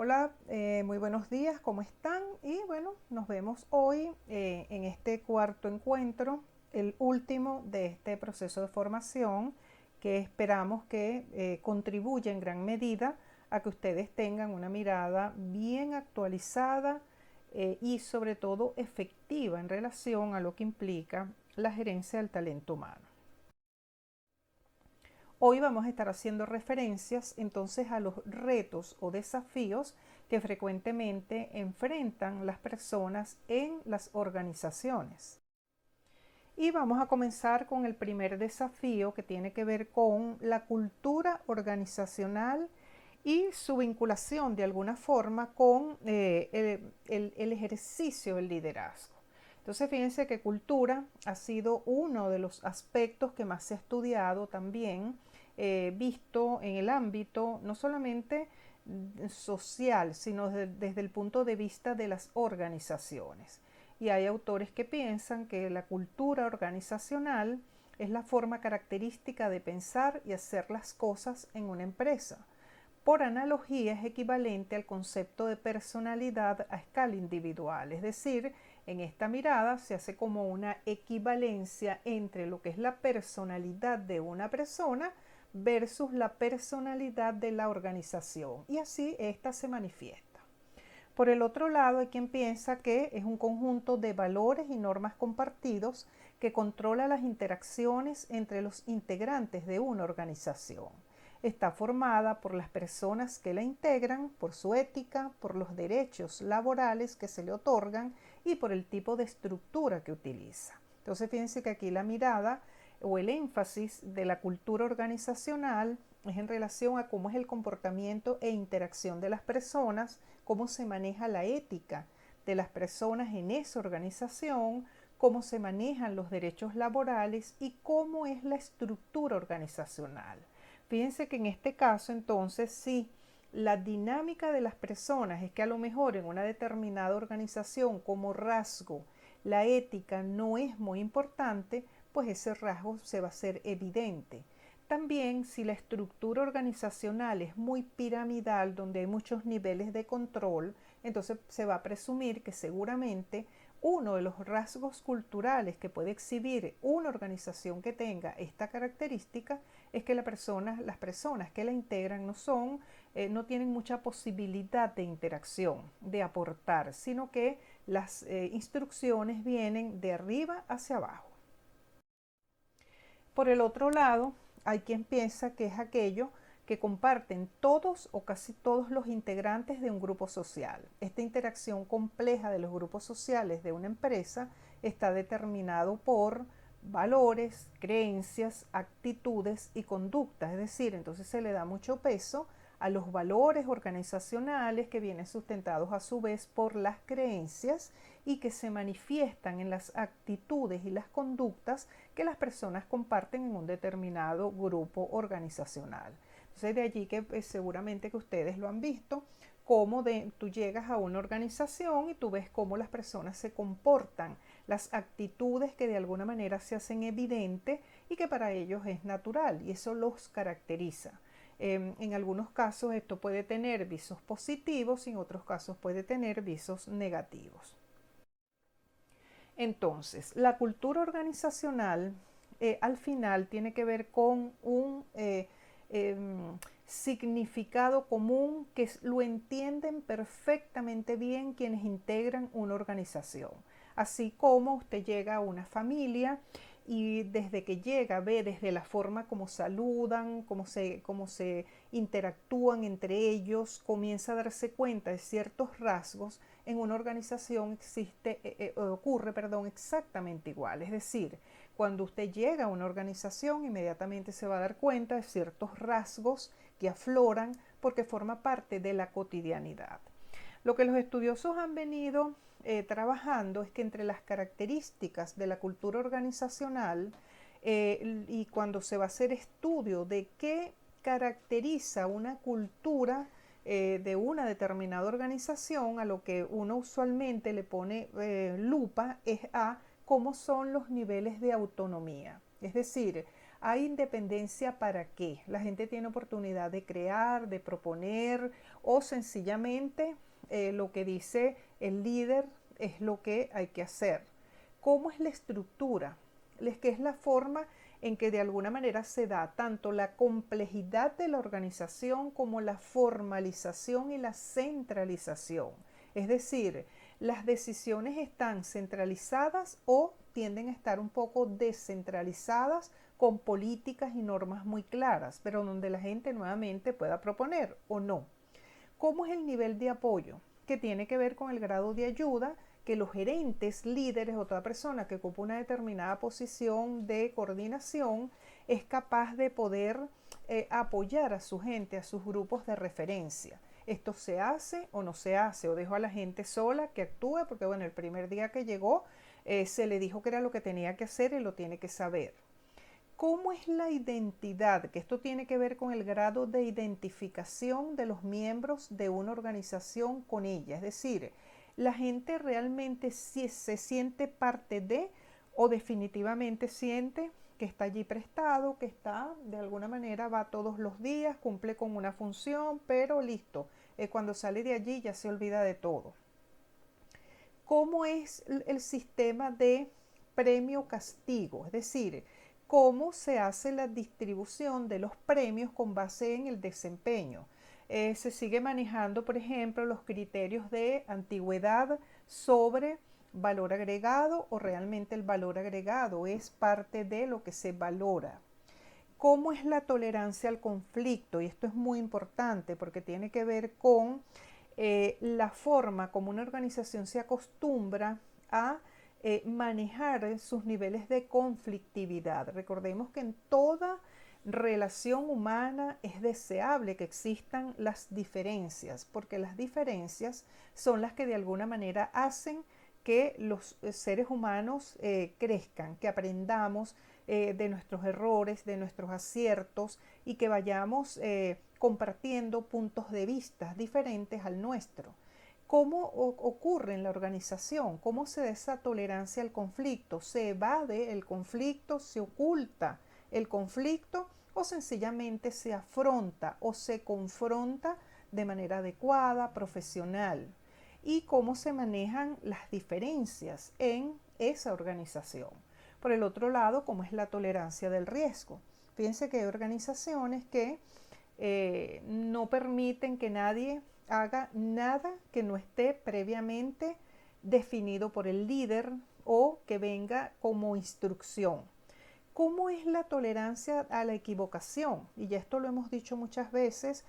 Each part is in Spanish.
Hola, muy buenos días, ¿cómo están? Y bueno, nos vemos hoy en este cuarto encuentro, el último de este proceso de formación que esperamos que contribuya en gran medida a que ustedes tengan una mirada bien actualizada y sobre todo efectiva en relación a lo que implica la gerencia del talento humano. Hoy vamos a estar haciendo referencias entonces a los retos o desafíos que frecuentemente enfrentan las personas en las organizaciones. Y vamos a comenzar con el primer desafío que tiene que ver con la cultura organizacional y su vinculación de alguna forma con el ejercicio del liderazgo. Entonces fíjense que cultura ha sido uno de los aspectos que más se ha estudiado también, visto en el ámbito no solamente social, sino desde el punto de vista de las organizaciones. Y hay autores que piensan que la cultura organizacional es la forma característica de pensar y hacer las cosas en una empresa. Por analogía, es equivalente al concepto de personalidad a escala individual, es decir, en esta mirada se hace como una equivalencia entre lo que es la personalidad de una persona versus la personalidad de la organización, y así esta se manifiesta. Por el otro lado, hay quien piensa que es un conjunto de valores y normas compartidos que controla las interacciones entre los integrantes de una organización. Está formada por las personas que la integran, por su ética, por los derechos laborales que se le otorgan y por el tipo de estructura que utiliza. Entonces, fíjense que aquí la mirada o el énfasis de la cultura organizacional es en relación a cómo es el comportamiento e interacción de las personas, cómo se maneja la ética de las personas en esa organización, cómo se manejan los derechos laborales y cómo es la estructura organizacional. Fíjense que en este caso entonces sí, la dinámica de las personas es que a lo mejor en una determinada organización como rasgo la ética no es muy importante, pues ese rasgo se va a hacer evidente. También si la estructura organizacional es muy piramidal, donde hay muchos niveles de control, entonces se va a presumir que seguramente uno de los rasgos culturales que puede exhibir una organización que tenga esta característica es que las personas que la integran no tienen mucha posibilidad de interacción, de aportar, sino que las instrucciones vienen de arriba hacia abajo. Por el otro lado, hay quien piensa que es aquello que comparten todos o casi todos los integrantes de un grupo social. Esta interacción compleja de los grupos sociales de una empresa está determinado por valores, creencias, actitudes y conductas. Es decir, entonces se le da mucho peso a los valores organizacionales que vienen sustentados a su vez por las creencias y que se manifiestan en las actitudes y las conductas que las personas comparten en un determinado grupo organizacional. Entonces de allí que seguramente que ustedes lo han visto, cómo tú llegas a una organización y tú ves cómo las personas se comportan, las actitudes que de alguna manera se hacen evidentes y que para ellos es natural y eso los caracteriza. En algunos casos esto puede tener visos positivos y en otros casos puede tener visos negativos. Entonces, la cultura organizacional al final tiene que ver con un significado común que lo entienden perfectamente bien quienes integran una organización. Así como usted llega a una familia y desde que llega ve desde la forma como saludan, cómo se interactúan entre ellos, comienza a darse cuenta de ciertos rasgos. En una organización ocurre exactamente igual. Es decir, cuando usted llega a una organización, inmediatamente se va a dar cuenta de ciertos rasgos que afloran porque forma parte de la cotidianidad. Lo que los estudiosos han venido trabajando es que entre las características de la cultura organizacional y cuando se va a hacer estudio de qué caracteriza una cultura de una determinada organización, a lo que uno usualmente le pone lupa es a cómo son los niveles de autonomía. Es decir, ¿Hay independencia para qué? La gente tiene oportunidad de crear, de proponer o sencillamente lo que dice el líder es lo que hay que hacer. ¿Cómo es la estructura? Que es la forma en que de alguna manera se da tanto la complejidad de la organización como la formalización y la centralización. Es decir, las decisiones están centralizadas o tienden a estar un poco descentralizadas con políticas y normas muy claras, pero donde la gente nuevamente pueda proponer o no. ¿Cómo es el nivel de apoyo? Que tiene que ver con el grado de ayuda que los gerentes, líderes o toda persona que ocupa una determinada posición de coordinación es capaz de poder apoyar a su gente, a sus grupos de referencia. Esto se hace o no se hace, o dejo a la gente sola que actúe, porque bueno, el primer día que llegó se le dijo que era lo que tenía que hacer y lo tiene que saber. ¿Cómo es la identidad? Que esto tiene que ver con el grado de identificación de los miembros de una organización con ella. Es decir, la gente realmente si se siente parte de o definitivamente siente que está allí prestado, que está de alguna manera, va todos los días, cumple con una función, pero listo, cuando sale de allí ya se olvida de todo. ¿Cómo es el sistema de premio-castigo? Es decir, cómo se hace la distribución de los premios con base en el desempeño. Se sigue manejando, por ejemplo, los criterios de antigüedad sobre valor agregado o realmente el valor agregado es parte de lo que se valora. ¿Cómo es la tolerancia al conflicto? Y esto es muy importante porque tiene que ver con la forma como una organización se acostumbra a manejar sus niveles de conflictividad. Recordemos que en toda relación humana es deseable que existan las diferencias, porque las diferencias son las que de alguna manera hacen que los seres humanos crezcan, que aprendamos de nuestros errores, de nuestros aciertos y que vayamos compartiendo puntos de vista diferentes al nuestro. ¿Cómo ocurre en la organización? ¿Cómo se da esa tolerancia al conflicto? ¿Se evade el conflicto? ¿Se oculta el conflicto? ¿O sencillamente se afronta o se confronta de manera adecuada, profesional? ¿Y cómo se manejan las diferencias en esa organización? Por el otro lado, ¿cómo es la tolerancia del riesgo? Fíjense que hay organizaciones que no permiten que nadie haga nada que no esté previamente definido por el líder o que venga como instrucción. ¿Cómo es la tolerancia a la equivocación? Y ya esto lo hemos dicho muchas veces,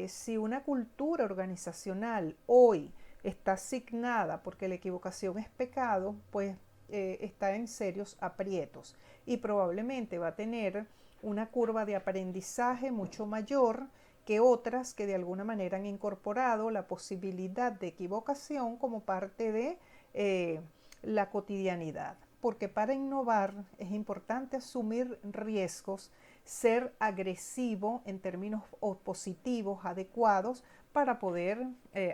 si una cultura organizacional hoy está asignada porque la equivocación es pecado, pues está en serios aprietos y probablemente va a tener una curva de aprendizaje mucho mayor que otras que de alguna manera han incorporado la posibilidad de equivocación como parte de la cotidianidad. Porque para innovar es importante asumir riesgos, ser agresivo en términos positivos, adecuados, para poder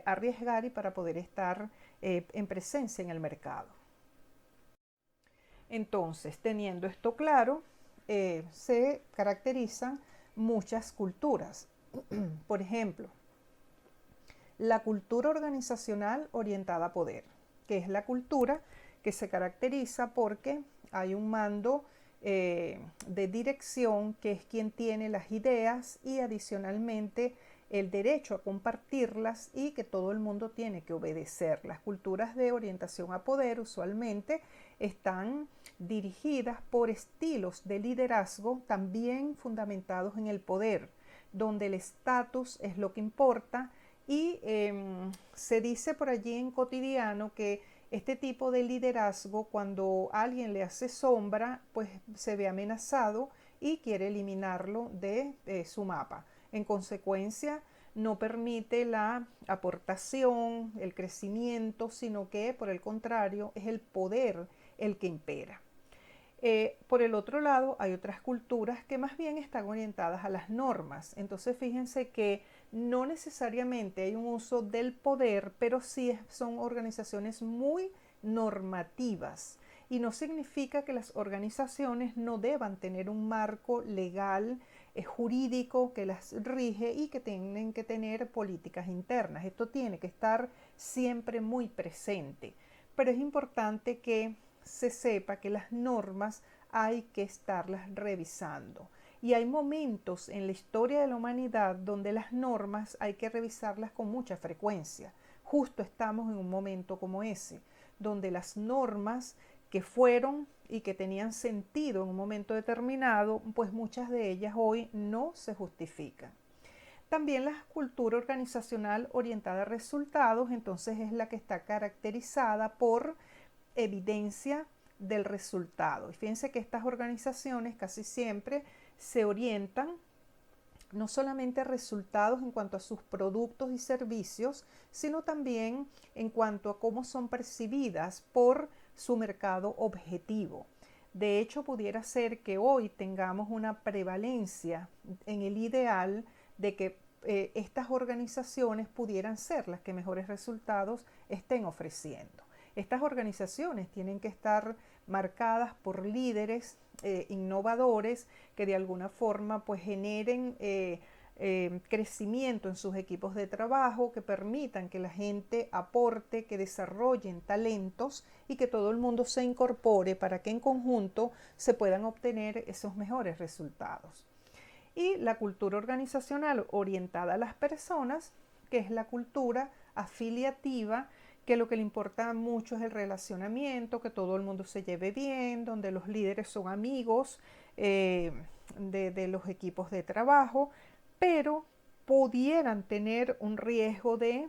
arriesgar y para poder estar en presencia en el mercado. Entonces, teniendo esto claro, se caracterizan muchas culturas. Por ejemplo, la cultura organizacional orientada a poder, que es la cultura que se caracteriza porque hay un mando de dirección que es quien tiene las ideas y adicionalmente el derecho a compartirlas y que todo el mundo tiene que obedecer. Las culturas de orientación a poder usualmente están dirigidas por estilos de liderazgo también fundamentados en el poder, donde el estatus es lo que importa y se dice por allí en cotidiano que este tipo de liderazgo, cuando alguien le hace sombra, pues se ve amenazado y quiere eliminarlo de su mapa. En consecuencia, no permite la aportación, el crecimiento, sino que por el contrario es el poder el que impera. Por el otro lado, hay otras culturas que más bien están orientadas a las normas. Entonces, fíjense que no necesariamente hay un uso del poder, pero sí son organizaciones muy normativas Y no significa que las organizaciones no deban tener un marco legal, jurídico que las rige y que tienen que tener políticas internas. Esto tiene que estar siempre muy presente. Pero es importante que se sepa que las normas hay que estarlas revisando. Y hay momentos en la historia de la humanidad donde las normas hay que revisarlas con mucha frecuencia. Justo estamos en un momento como ese, donde las normas que fueron y que tenían sentido en un momento determinado, pues muchas de ellas hoy no se justifican. También la cultura organizacional orientada a resultados, entonces es la que está caracterizada por evidencia del resultado. Y fíjense que estas organizaciones casi siempre se orientan no solamente a resultados en cuanto a sus productos y servicios, sino también en cuanto a cómo son percibidas por su mercado objetivo. De hecho, pudiera ser que hoy tengamos una prevalencia en el ideal de que estas organizaciones pudieran ser las que mejores resultados estén ofreciendo. Estas organizaciones tienen que estar marcadas por líderes innovadores que de alguna forma pues generen crecimiento en sus equipos de trabajo, que permitan que la gente aporte, que desarrollen talentos y que todo el mundo se incorpore para que en conjunto se puedan obtener esos mejores resultados. Y la cultura organizacional orientada a las personas, que es la cultura afiliativa, que lo que le importa mucho es el relacionamiento, que todo el mundo se lleve bien, donde los líderes son amigos de los equipos de trabajo, pero pudieran tener un riesgo de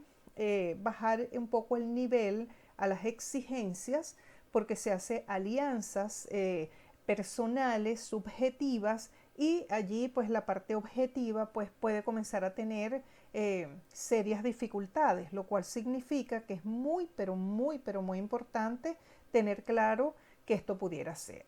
bajar un poco el nivel a las exigencias, porque se hace alianzas personales, subjetivas, y allí pues la parte objetiva pues puede comenzar a tener serias dificultades, lo cual significa que es muy importante tener claro que esto pudiera ser.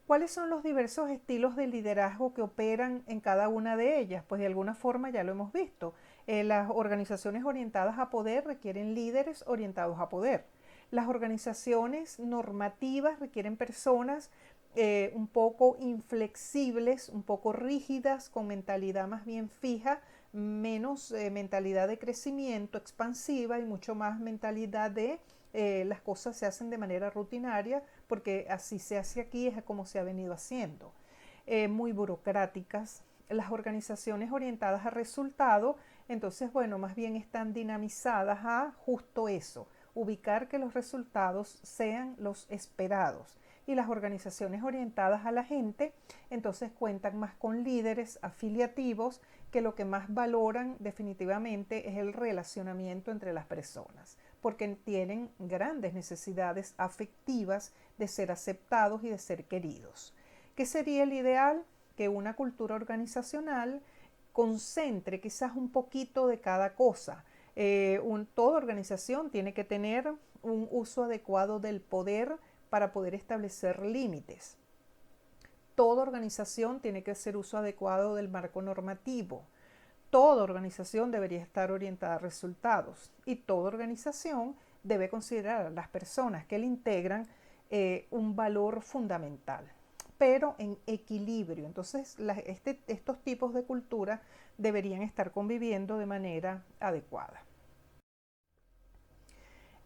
¿Cuáles son los diversos estilos de liderazgo que operan en cada una de ellas? Pues de alguna forma ya lo hemos visto. Las organizaciones orientadas a poder requieren líderes orientados a poder. Las organizaciones normativas requieren personas un poco inflexibles, un poco rígidas, con mentalidad más bien fija, menos mentalidad de crecimiento expansiva y mucho más mentalidad de las cosas se hacen de manera rutinaria, porque así se hace aquí, es como se ha venido haciendo. Muy burocráticas. Las organizaciones orientadas a resultado, entonces, bueno, más bien están dinamizadas a justo eso, ubicar que los resultados sean los esperados. Y las organizaciones orientadas a la gente, entonces cuentan más con líderes afiliativos que lo que más valoran definitivamente es el relacionamiento entre las personas, porque tienen grandes necesidades afectivas de ser aceptados y de ser queridos. ¿Qué sería el ideal? Que una cultura organizacional concentre quizás un poquito de cada cosa. Toda organización tiene que tener un uso adecuado del poder para poder establecer límites. Toda organización tiene que hacer uso adecuado del marco normativo. Toda organización debería estar orientada a resultados y toda organización debe considerar a las personas que la integran un valor fundamental, pero en equilibrio. Entonces, estos tipos de cultura deberían estar conviviendo de manera adecuada.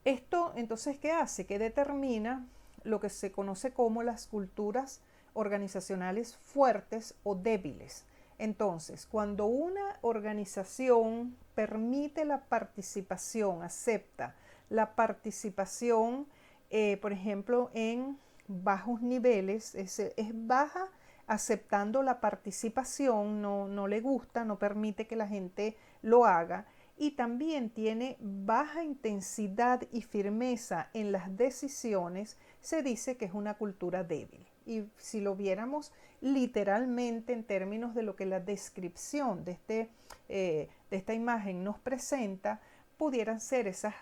Esto, entonces, ¿qué hace? Que determina lo que se conoce como las culturas organizacionales fuertes o débiles. Entonces, cuando una organización permite la participación, acepta la participación, por ejemplo, en bajos niveles, es baja aceptando la participación, no le gusta, no permite que la gente lo haga, y también tiene baja intensidad y firmeza en las decisiones, se dice que es una cultura débil. Y si lo viéramos literalmente en términos de lo que la descripción de esta imagen nos presenta, pudieran ser esas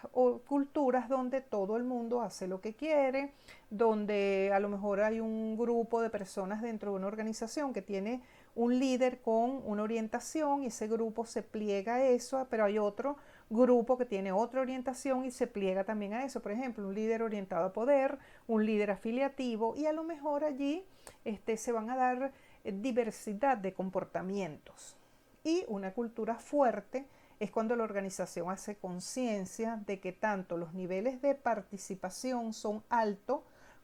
culturas donde todo el mundo hace lo que quiere, donde a lo mejor hay un grupo de personas dentro de una organización que tiene un líder con una orientación y ese grupo se pliega a eso, pero hay otro grupo que tiene otra orientación y se pliega también a eso. Por ejemplo, un líder orientado a poder, un líder afiliativo, y a lo mejor allí se van a dar diversidad de comportamientos. Y una cultura fuerte es cuando la organización hace conciencia de que tanto los niveles de participación son altos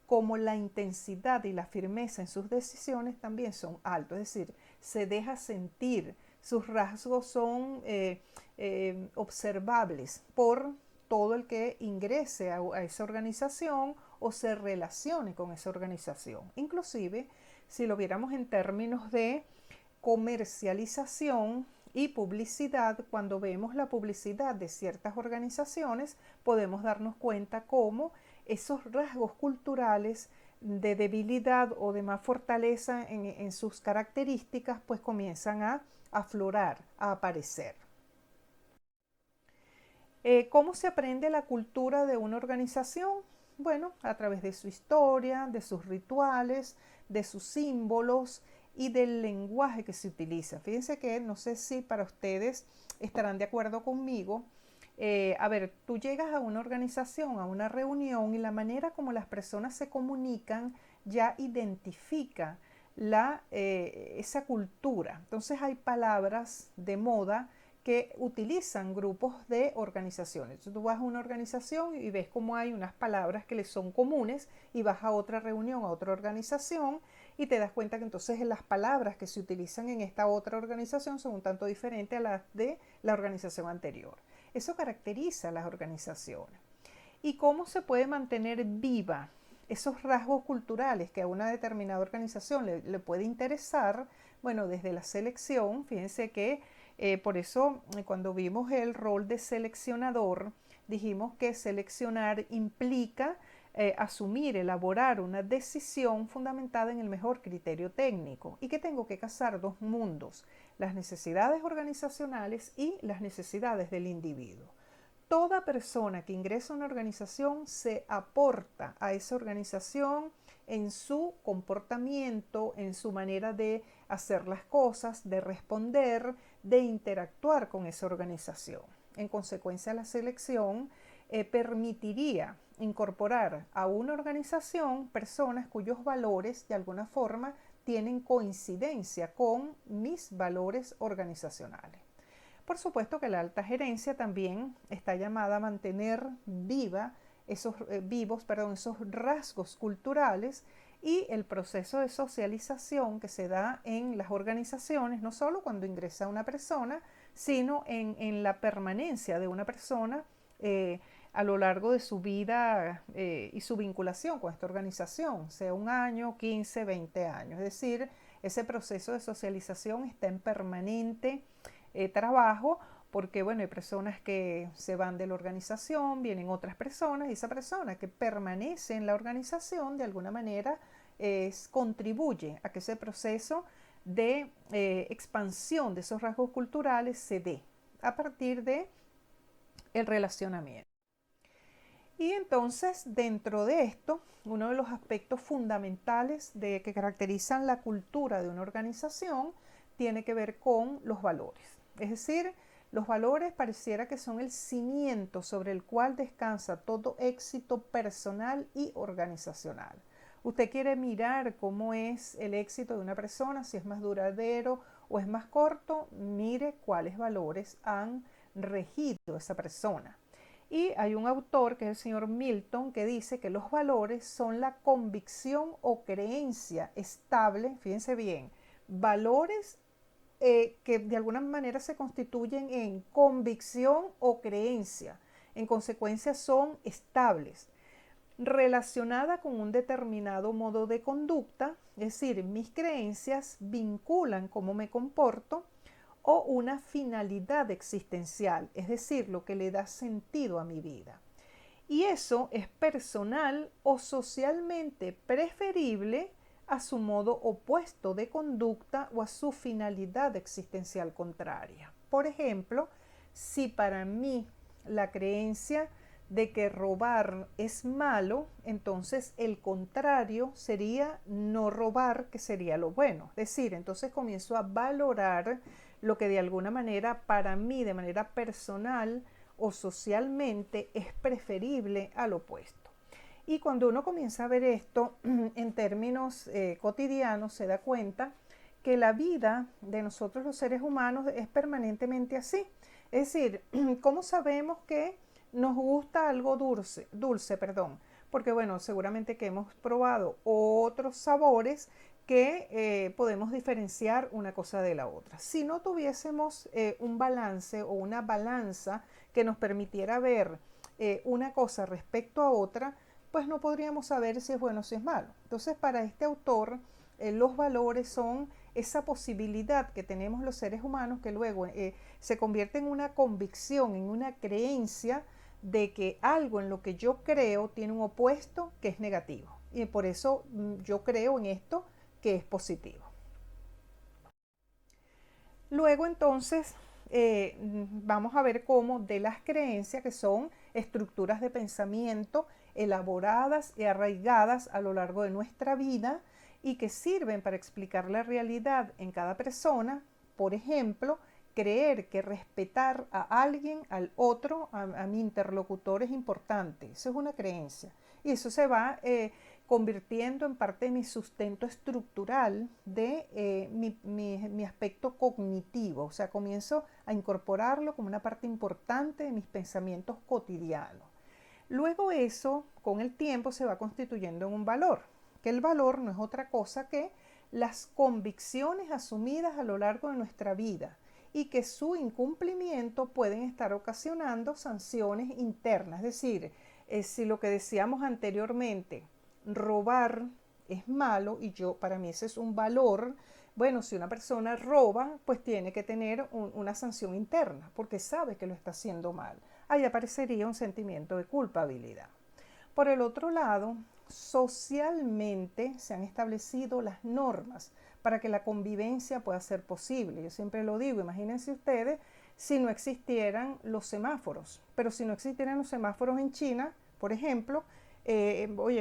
como la intensidad y la firmeza en sus decisiones también son altos. Es decir, se deja sentir, sus rasgos son observables por todo el que ingrese a esa organización o se relacione con esa organización. Inclusive, si lo viéramos en términos de comercialización y publicidad, cuando vemos la publicidad de ciertas organizaciones, podemos darnos cuenta cómo esos rasgos culturales de debilidad o de más fortaleza en sus características, pues comienzan a aflorar, a aparecer. ¿Cómo se aprende la cultura de una organización? Bueno, a través de su historia, de sus rituales, de sus símbolos y del lenguaje que se utiliza. Fíjense que no sé si para ustedes estarán de acuerdo conmigo. A ver, tú llegas a una organización, a una reunión, y la manera como las personas se comunican ya identifica esa cultura. Entonces hay palabras de moda que utilizan grupos de organizaciones. Entonces, tú vas a una organización y ves cómo hay unas palabras que les son comunes, y vas a otra reunión, a otra organización, y te das cuenta que entonces las palabras que se utilizan en esta otra organización son un tanto diferentes a las de la organización anterior. Eso caracteriza a las organizaciones. ¿Y cómo se puede mantener viva esos rasgos culturales que a una determinada organización le puede interesar? Bueno, desde la selección, fíjense que por eso cuando vimos el rol de seleccionador, dijimos que seleccionar implica asumir, elaborar una decisión fundamentada en el mejor criterio técnico, y que tengo que casar dos mundos: las necesidades organizacionales y las necesidades del individuo. Toda persona que ingresa a una organización se aporta a esa organización en su comportamiento, en su manera de hacer las cosas, de responder, de interactuar con esa organización. En consecuencia, la selección permitiría incorporar a una organización personas cuyos valores de alguna forma tienen coincidencia con mis valores organizacionales. Por supuesto que la alta gerencia también está llamada a mantener esos rasgos culturales y el proceso de socialización que se da en las organizaciones, no solo cuando ingresa una persona, sino en la permanencia de una persona a lo largo de su vida y su vinculación con esta organización, sea un año, 15, 20 años. Es decir, ese proceso de socialización está en permanente trabajo, porque bueno, hay personas que se van de la organización, vienen otras personas, y esa persona que permanece en la organización de alguna manera contribuye a que ese proceso de expansión de esos rasgos culturales se dé a partir de el relacionamiento. Y entonces, dentro de esto, uno de los aspectos fundamentales que caracterizan la cultura de una organización tiene que ver con los valores. Es decir, los valores pareciera que son el cimiento sobre el cual descansa todo éxito personal y organizacional. Usted quiere mirar cómo es el éxito de una persona, si es más duradero o es más corto, mire cuáles valores han regido esa persona. Y hay un autor, que es el señor Milton, que dice que los valores son la convicción o creencia estable, fíjense bien, valores que de alguna manera se constituyen en convicción o creencia, en consecuencia son estables, relacionada con un determinado modo de conducta, es decir, mis creencias vinculan cómo me comporto, o una finalidad existencial, es decir, lo que le da sentido a mi vida. Y eso es personal o socialmente preferible a su modo opuesto de conducta o a su finalidad existencial contraria. Por ejemplo, si para mí la creencia de que robar es malo, entonces el contrario sería no robar, que sería lo bueno. Es decir, entonces comienzo a valorar lo que de alguna manera para mí, de manera personal o socialmente, es preferible al opuesto. Y cuando uno comienza a ver esto en términos cotidianos, se da cuenta que la vida de nosotros los seres humanos es permanentemente así. Es decir, ¿cómo sabemos que nos gusta algo dulce, perdón? Porque bueno, seguramente que hemos probado otros sabores que podemos diferenciar una cosa de la otra. Si no tuviésemos un balance o una balanza que nos permitiera ver una cosa respecto a otra, pues no podríamos saber si es bueno o si es malo. Entonces, para este autor, los valores son esa posibilidad que tenemos los seres humanos que luego se convierte en una convicción, en una creencia de que algo en lo que yo creo tiene un opuesto que es negativo. Y por eso yo creo en esto que es positivo. Luego entonces vamos a ver cómo de las creencias, que son estructuras de pensamiento elaboradas y arraigadas a lo largo de nuestra vida y que sirven para explicar la realidad en cada persona, por ejemplo, creer que respetar a alguien, al otro, a mi interlocutor es importante. Eso es una creencia. Y eso se va convirtiendo en parte de mi sustento estructural de mi aspecto cognitivo. O sea, comienzo a incorporarlo como una parte importante de mis pensamientos cotidianos. Luego eso, con el tiempo, se va constituyendo en un valor, que el valor no es otra cosa que las convicciones asumidas a lo largo de nuestra vida y que su incumplimiento pueden estar ocasionando sanciones internas. Es decir, si lo que decíamos anteriormente, robar es malo y para mí ese es un valor, bueno, si una persona roba, pues tiene que tener una sanción interna porque sabe que lo está haciendo mal. Ahí aparecería un sentimiento de culpabilidad. Por el otro lado, socialmente se han establecido las normas para que la convivencia pueda ser posible. Yo siempre lo digo, imagínense ustedes si no existieran los semáforos, pero si no existieran los semáforos en China, por ejemplo,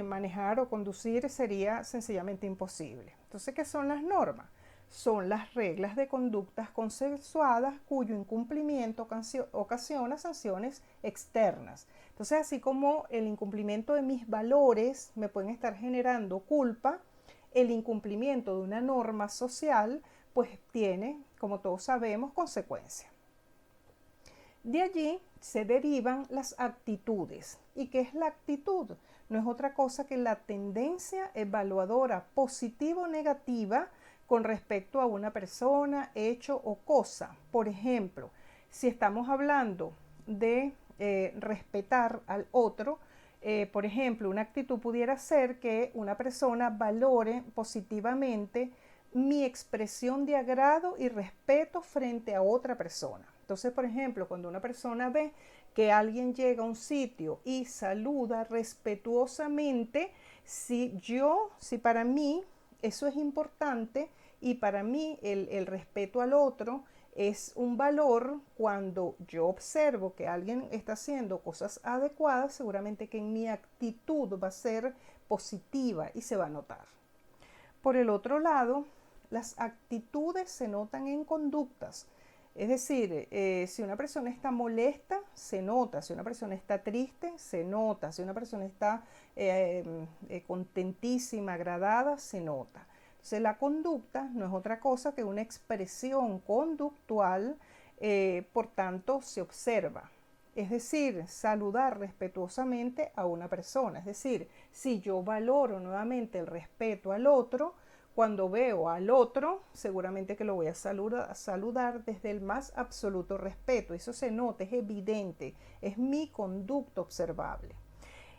manejar o conducir sería sencillamente imposible. Entonces, ¿qué son las normas? Son las reglas de conductas consensuadas cuyo incumplimiento ocasiona sanciones externas. Entonces, así como el incumplimiento de mis valores me pueden estar generando culpa, el incumplimiento de una norma social pues tiene, como todos sabemos, consecuencias. De allí se derivan las actitudes. ¿Y qué es la actitud? No es otra cosa que la tendencia evaluadora positiva o negativa con respecto a una persona, hecho o cosa. Por ejemplo, si estamos hablando de respetar al otro, por ejemplo, una actitud pudiera ser que una persona valore positivamente mi expresión de agrado y respeto frente a otra persona. Entonces, por ejemplo, cuando una persona ve que alguien llega a un sitio y saluda respetuosamente, si para mí eso es importante y para mí el respeto al otro es un valor, cuando yo observo que alguien está haciendo cosas adecuadas, seguramente que en mi actitud va a ser positiva y se va a notar. Por el otro lado, las actitudes se notan en conductas. Es decir, si una persona está molesta, se nota. Si una persona está triste, se nota. Si una persona está contentísima, agradada, se nota. Entonces, la conducta no es otra cosa que una expresión conductual, por tanto, se observa. Es decir, saludar respetuosamente a una persona. Es decir, si yo valoro nuevamente el respeto al otro, cuando veo al otro, seguramente que lo voy a saludar desde el más absoluto respeto. Eso se nota, es evidente, es mi conducta observable.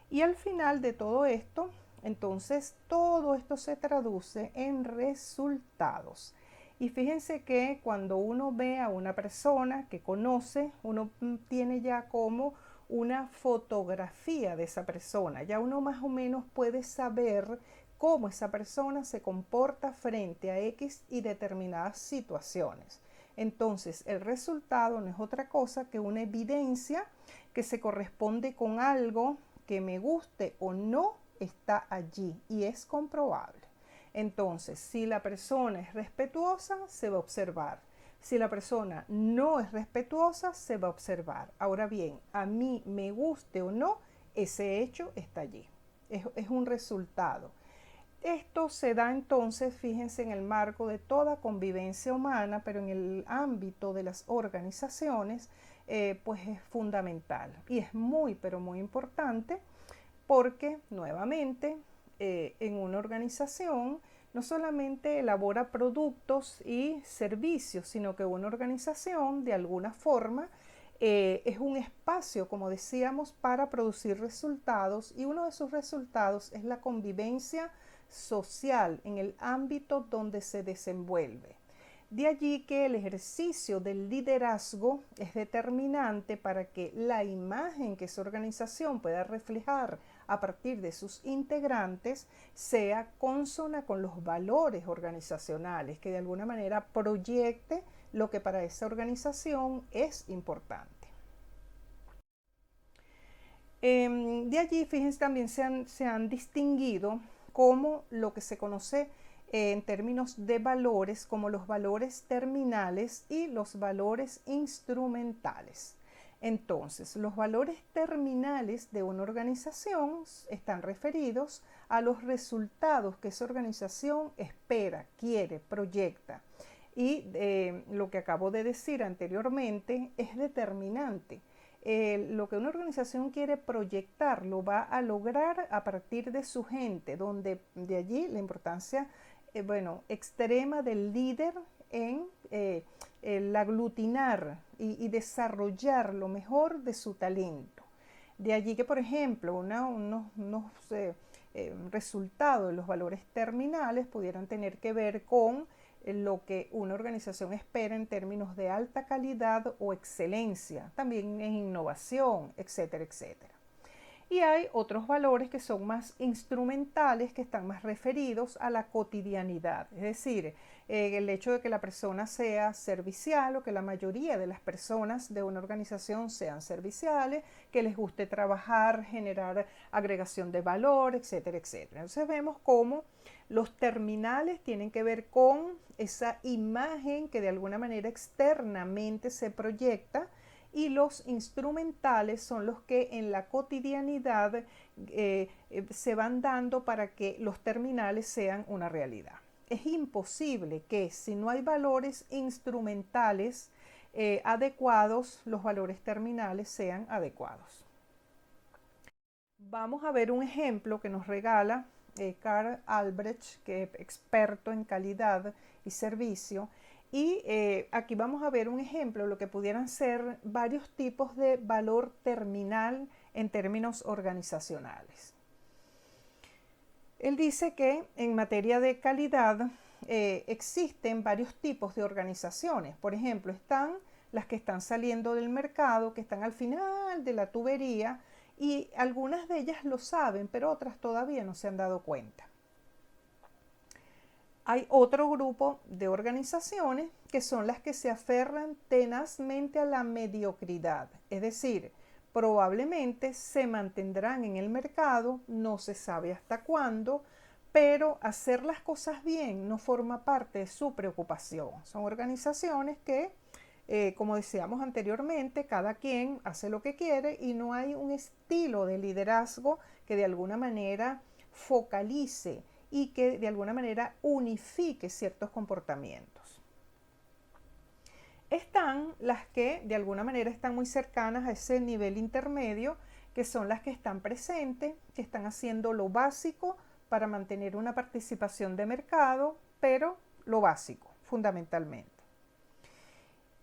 Y al final de todo esto, entonces todo esto se traduce en resultados. Y fíjense que cuando uno ve a una persona que conoce, uno tiene ya como una fotografía de esa persona. Ya uno más o menos puede saber cómo esa persona se comporta frente a X y determinadas situaciones. Entonces, el resultado no es otra cosa que una evidencia que se corresponde con algo que me guste o no está allí y es comprobable. Entonces, si la persona es respetuosa, se va a observar. Si la persona no es respetuosa, se va a observar. Ahora bien, a mí me guste o no, ese hecho está allí. Es un resultado. Esto se da entonces, fíjense, en el marco de toda convivencia humana, pero en el ámbito de las organizaciones, pues es fundamental y es muy, pero muy importante porque, nuevamente, en una organización no solamente elabora productos y servicios, sino que una organización, de alguna forma, es un espacio, como decíamos, para producir resultados, y uno de sus resultados es la convivencia social en el ámbito donde se desenvuelve. De allí que el ejercicio del liderazgo es determinante para que la imagen que esa organización pueda reflejar a partir de sus integrantes sea consona con los valores organizacionales, que de alguna manera proyecte lo que para esa organización es importante. De allí, fíjense, también se han distinguido como lo que se conoce en términos de valores, como los valores terminales y los valores instrumentales. Entonces, los valores terminales de una organización están referidos a los resultados que esa organización espera, quiere, proyecta. Y lo que acabo de decir anteriormente es determinante. Lo que una organización quiere proyectar lo va a lograr a partir de su gente, donde de allí la importancia extrema del líder en el aglutinar y desarrollar lo mejor de su talento. De allí que, por ejemplo, unos resultados de los valores terminales pudieran tener que ver con lo que una organización espera en términos de alta calidad o excelencia, también en innovación, etcétera, etcétera. Y hay otros valores que son más instrumentales, que están más referidos a la cotidianidad, es decir, el hecho de que la persona sea servicial, o que la mayoría de las personas de una organización sean serviciales, que les guste trabajar, generar agregación de valor, etcétera, etcétera. Entonces vemos cómo los terminales tienen que ver con esa imagen que de alguna manera externamente se proyecta, y los instrumentales son los que en la cotidianidad se van dando para que los terminales sean una realidad. Es imposible que, si no hay valores instrumentales adecuados, los valores terminales sean adecuados. Vamos a ver un ejemplo que nos regala Karl Albrecht, que es experto en calidad y servicio. Y aquí vamos a ver un ejemplo de lo que pudieran ser varios tipos de valor terminal en términos organizacionales. Él dice que en materia de calidad existen varios tipos de organizaciones. Por ejemplo, están las que están saliendo del mercado, que están al final de la tubería, y algunas de ellas lo saben, pero otras todavía no se han dado cuenta. Hay otro grupo de organizaciones que son las que se aferran tenazmente a la mediocridad, es decir, probablemente se mantendrán en el mercado, no se sabe hasta cuándo, pero hacer las cosas bien no forma parte de su preocupación. Son organizaciones que, como decíamos anteriormente, cada quien hace lo que quiere y no hay un estilo de liderazgo que de alguna manera focalice y que de alguna manera unifique ciertos comportamientos. Están las que de alguna manera están muy cercanas a ese nivel intermedio, que son las que están presentes, que están haciendo lo básico para mantener una participación de mercado, pero lo básico, fundamentalmente.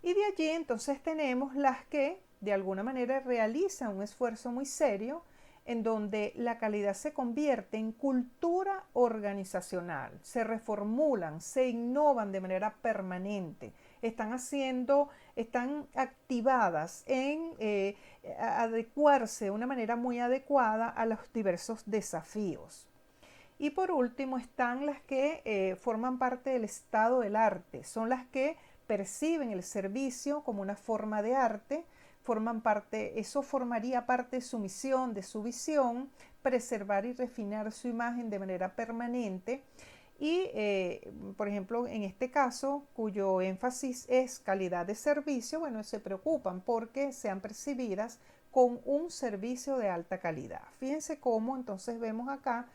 Y de allí entonces tenemos las que de alguna manera realizan un esfuerzo muy serio, en donde la calidad se convierte en cultura organizacional, se reformulan, se innovan de manera permanente, están activadas en adecuarse de una manera muy adecuada a los diversos desafíos. Y por último están las que forman parte del estado del arte, son las que perciben el servicio como una forma de arte, eso formaría parte de su misión, de su visión, preservar y refinar su imagen de manera permanente. Y, por ejemplo, en este caso, cuyo énfasis es calidad de servicio, bueno, se preocupan porque sean percibidas con un servicio de alta calidad. Fíjense cómo entonces vemos acá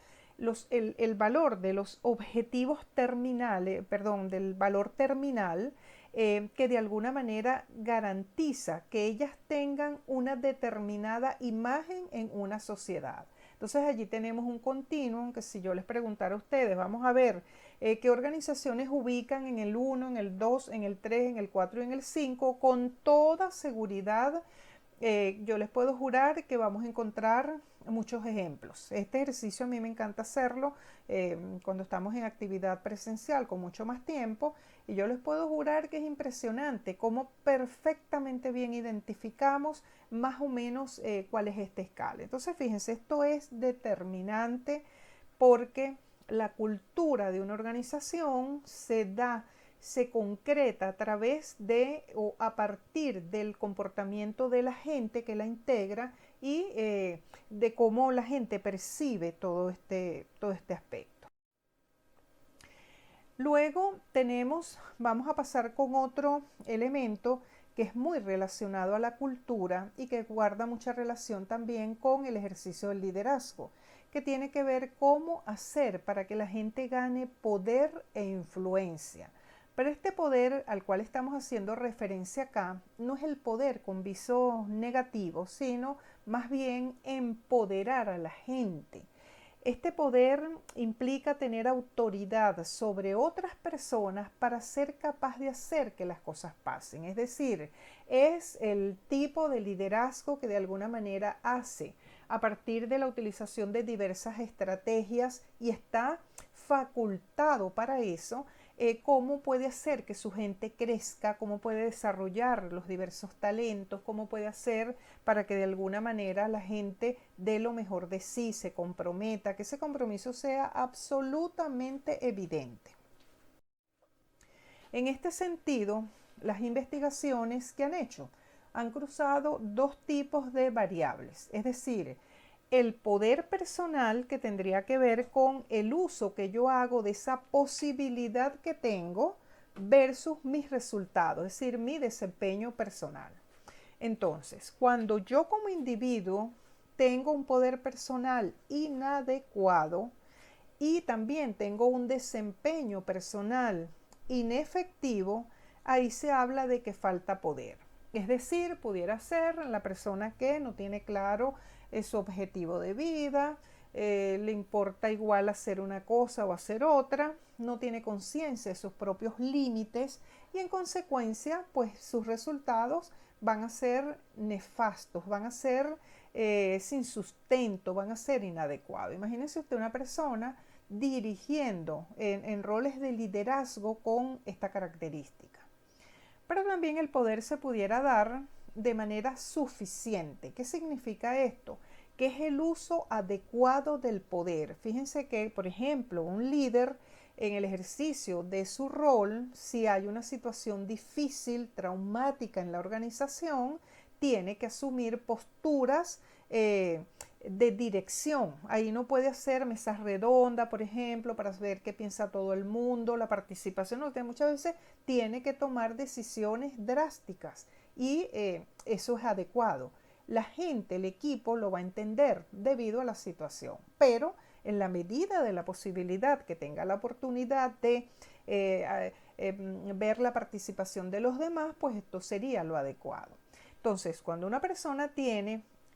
el valor de los objetivos terminales, perdón, del valor terminal, que de alguna manera garantiza que ellas tengan una determinada imagen en una sociedad. Entonces allí tenemos un continuum que si yo les preguntara a ustedes, vamos a ver qué organizaciones ubican en el 1, en el 2, en el 3, en el 4 y en el 5, con toda seguridad yo les puedo jurar que vamos a encontrar muchos ejemplos. Este ejercicio a mí me encanta hacerlo cuando estamos en actividad presencial con mucho más tiempo y yo les puedo jurar que es impresionante cómo perfectamente bien identificamos más o menos cuál es esta escala. Entonces fíjense, esto es determinante porque la cultura de una organización se concreta a través de o a partir del comportamiento de la gente que la integra y de cómo la gente percibe todo este aspecto. Luego vamos a pasar con otro elemento que es muy relacionado a la cultura y que guarda mucha relación también con el ejercicio del liderazgo, que tiene que ver cómo hacer para que la gente gane poder e influencia. Pero este poder al cual estamos haciendo referencia acá no es el poder con visos negativos, sino más bien empoderar a la gente. Este poder implica tener autoridad sobre otras personas para ser capaz de hacer que las cosas pasen. Es decir, es el tipo de liderazgo que de alguna manera hace a partir de la utilización de diversas estrategias y está facultado para eso. Cómo puede hacer que su gente crezca, cómo puede desarrollar los diversos talentos, cómo puede hacer para que de alguna manera la gente dé lo mejor de sí, se comprometa, que ese compromiso sea absolutamente evidente. En este sentido, las investigaciones que han hecho han cruzado dos tipos de variables, es decir, el poder personal que tendría que ver con el uso que yo hago de esa posibilidad que tengo versus mis resultados, es decir, mi desempeño personal. Entonces, cuando yo como individuo tengo un poder personal inadecuado y también tengo un desempeño personal inefectivo, ahí se habla de que falta poder. Es decir, pudiera ser la persona que no tiene claro su objetivo de vida, le importa igual hacer una cosa o hacer otra, no tiene conciencia de sus propios límites y en consecuencia, pues sus resultados van a ser nefastos, van a ser sin sustento, van a ser inadecuados. Imagínense usted una persona dirigiendo en roles de liderazgo con esta característica. Pero también el poder se pudiera dar de manera suficiente. ¿Qué significa esto? Que es el uso adecuado del poder. Fíjense que, por ejemplo, un líder en el ejercicio de su rol, si hay una situación difícil, traumática en la organización, tiene que asumir posturas de dirección. Ahí no puede hacer mesas redondas, por ejemplo, para ver qué piensa todo el mundo, la participación. Muchas veces tiene que tomar decisiones drásticas y eso es adecuado. La gente, el equipo lo va a entender debido a la situación, pero en la medida de la posibilidad que tenga la oportunidad de ver la participación de los demás, pues esto sería lo adecuado. Entonces, cuando una persona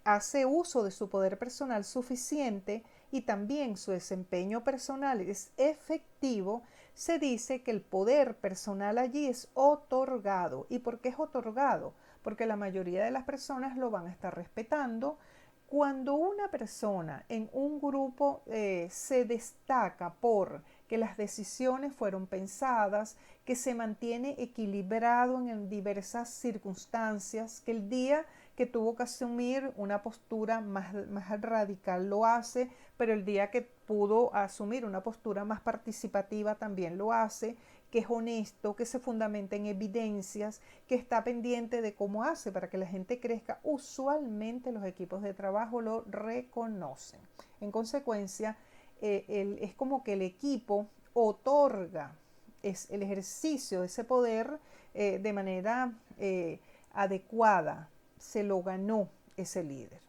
hace uso de su poder personal suficiente y también su desempeño personal es efectivo, se dice que el poder personal allí es otorgado. ¿Y por qué es otorgado? Porque la mayoría de las personas lo van a estar respetando. Cuando una persona en un grupo se destaca por que las decisiones fueron pensadas, que se mantiene equilibrado en diversas circunstancias, que el día que tuvo que asumir una postura más radical lo hace, pero el día que pudo asumir una postura más participativa también lo hace, que es honesto, que se fundamenta en evidencias, que está pendiente de cómo hace para que la gente crezca, usualmente los equipos de trabajo lo reconocen. En consecuencia, es como que el equipo otorga el ejercicio de ese poder de manera adecuada, se lo ganó ese líder.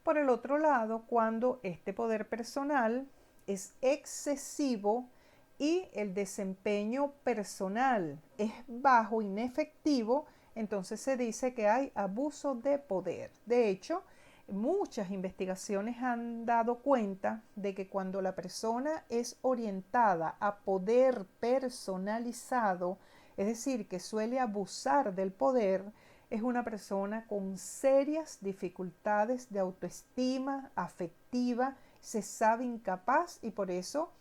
Por el otro lado, cuando este poder personal es excesivo y el desempeño personal es bajo, inefectivo, entonces se dice que hay abuso de poder. De hecho, muchas investigaciones han dado cuenta de que cuando la persona es orientada a poder personalizado, es decir, que suele abusar del poder, es una persona con serias dificultades de autoestima afectiva, se sabe incapaz y por eso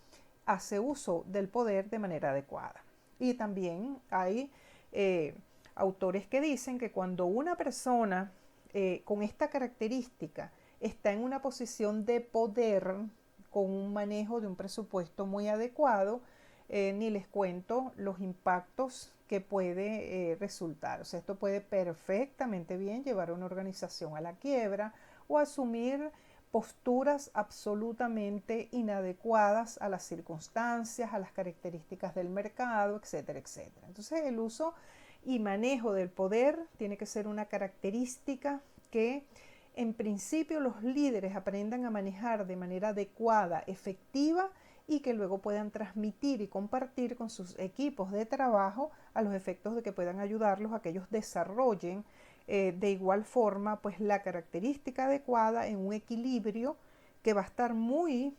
hace uso del poder de manera adecuada. Y también hay autores que dicen que cuando una persona con esta característica está en una posición de poder, con un manejo de un presupuesto muy adecuado, ni les cuento los impactos que puede resultar. O sea, esto puede perfectamente bien llevar a una organización a la quiebra o asumir posturas absolutamente inadecuadas a las circunstancias, a las características del mercado, etcétera, etcétera. Entonces, el uso y manejo del poder tiene que ser una característica que en principio los líderes aprendan a manejar de manera adecuada, efectiva y que luego puedan transmitir y compartir con sus equipos de trabajo a los efectos de que puedan ayudarlos a que ellos desarrollen de igual forma pues la característica adecuada en un equilibrio que va a estar muy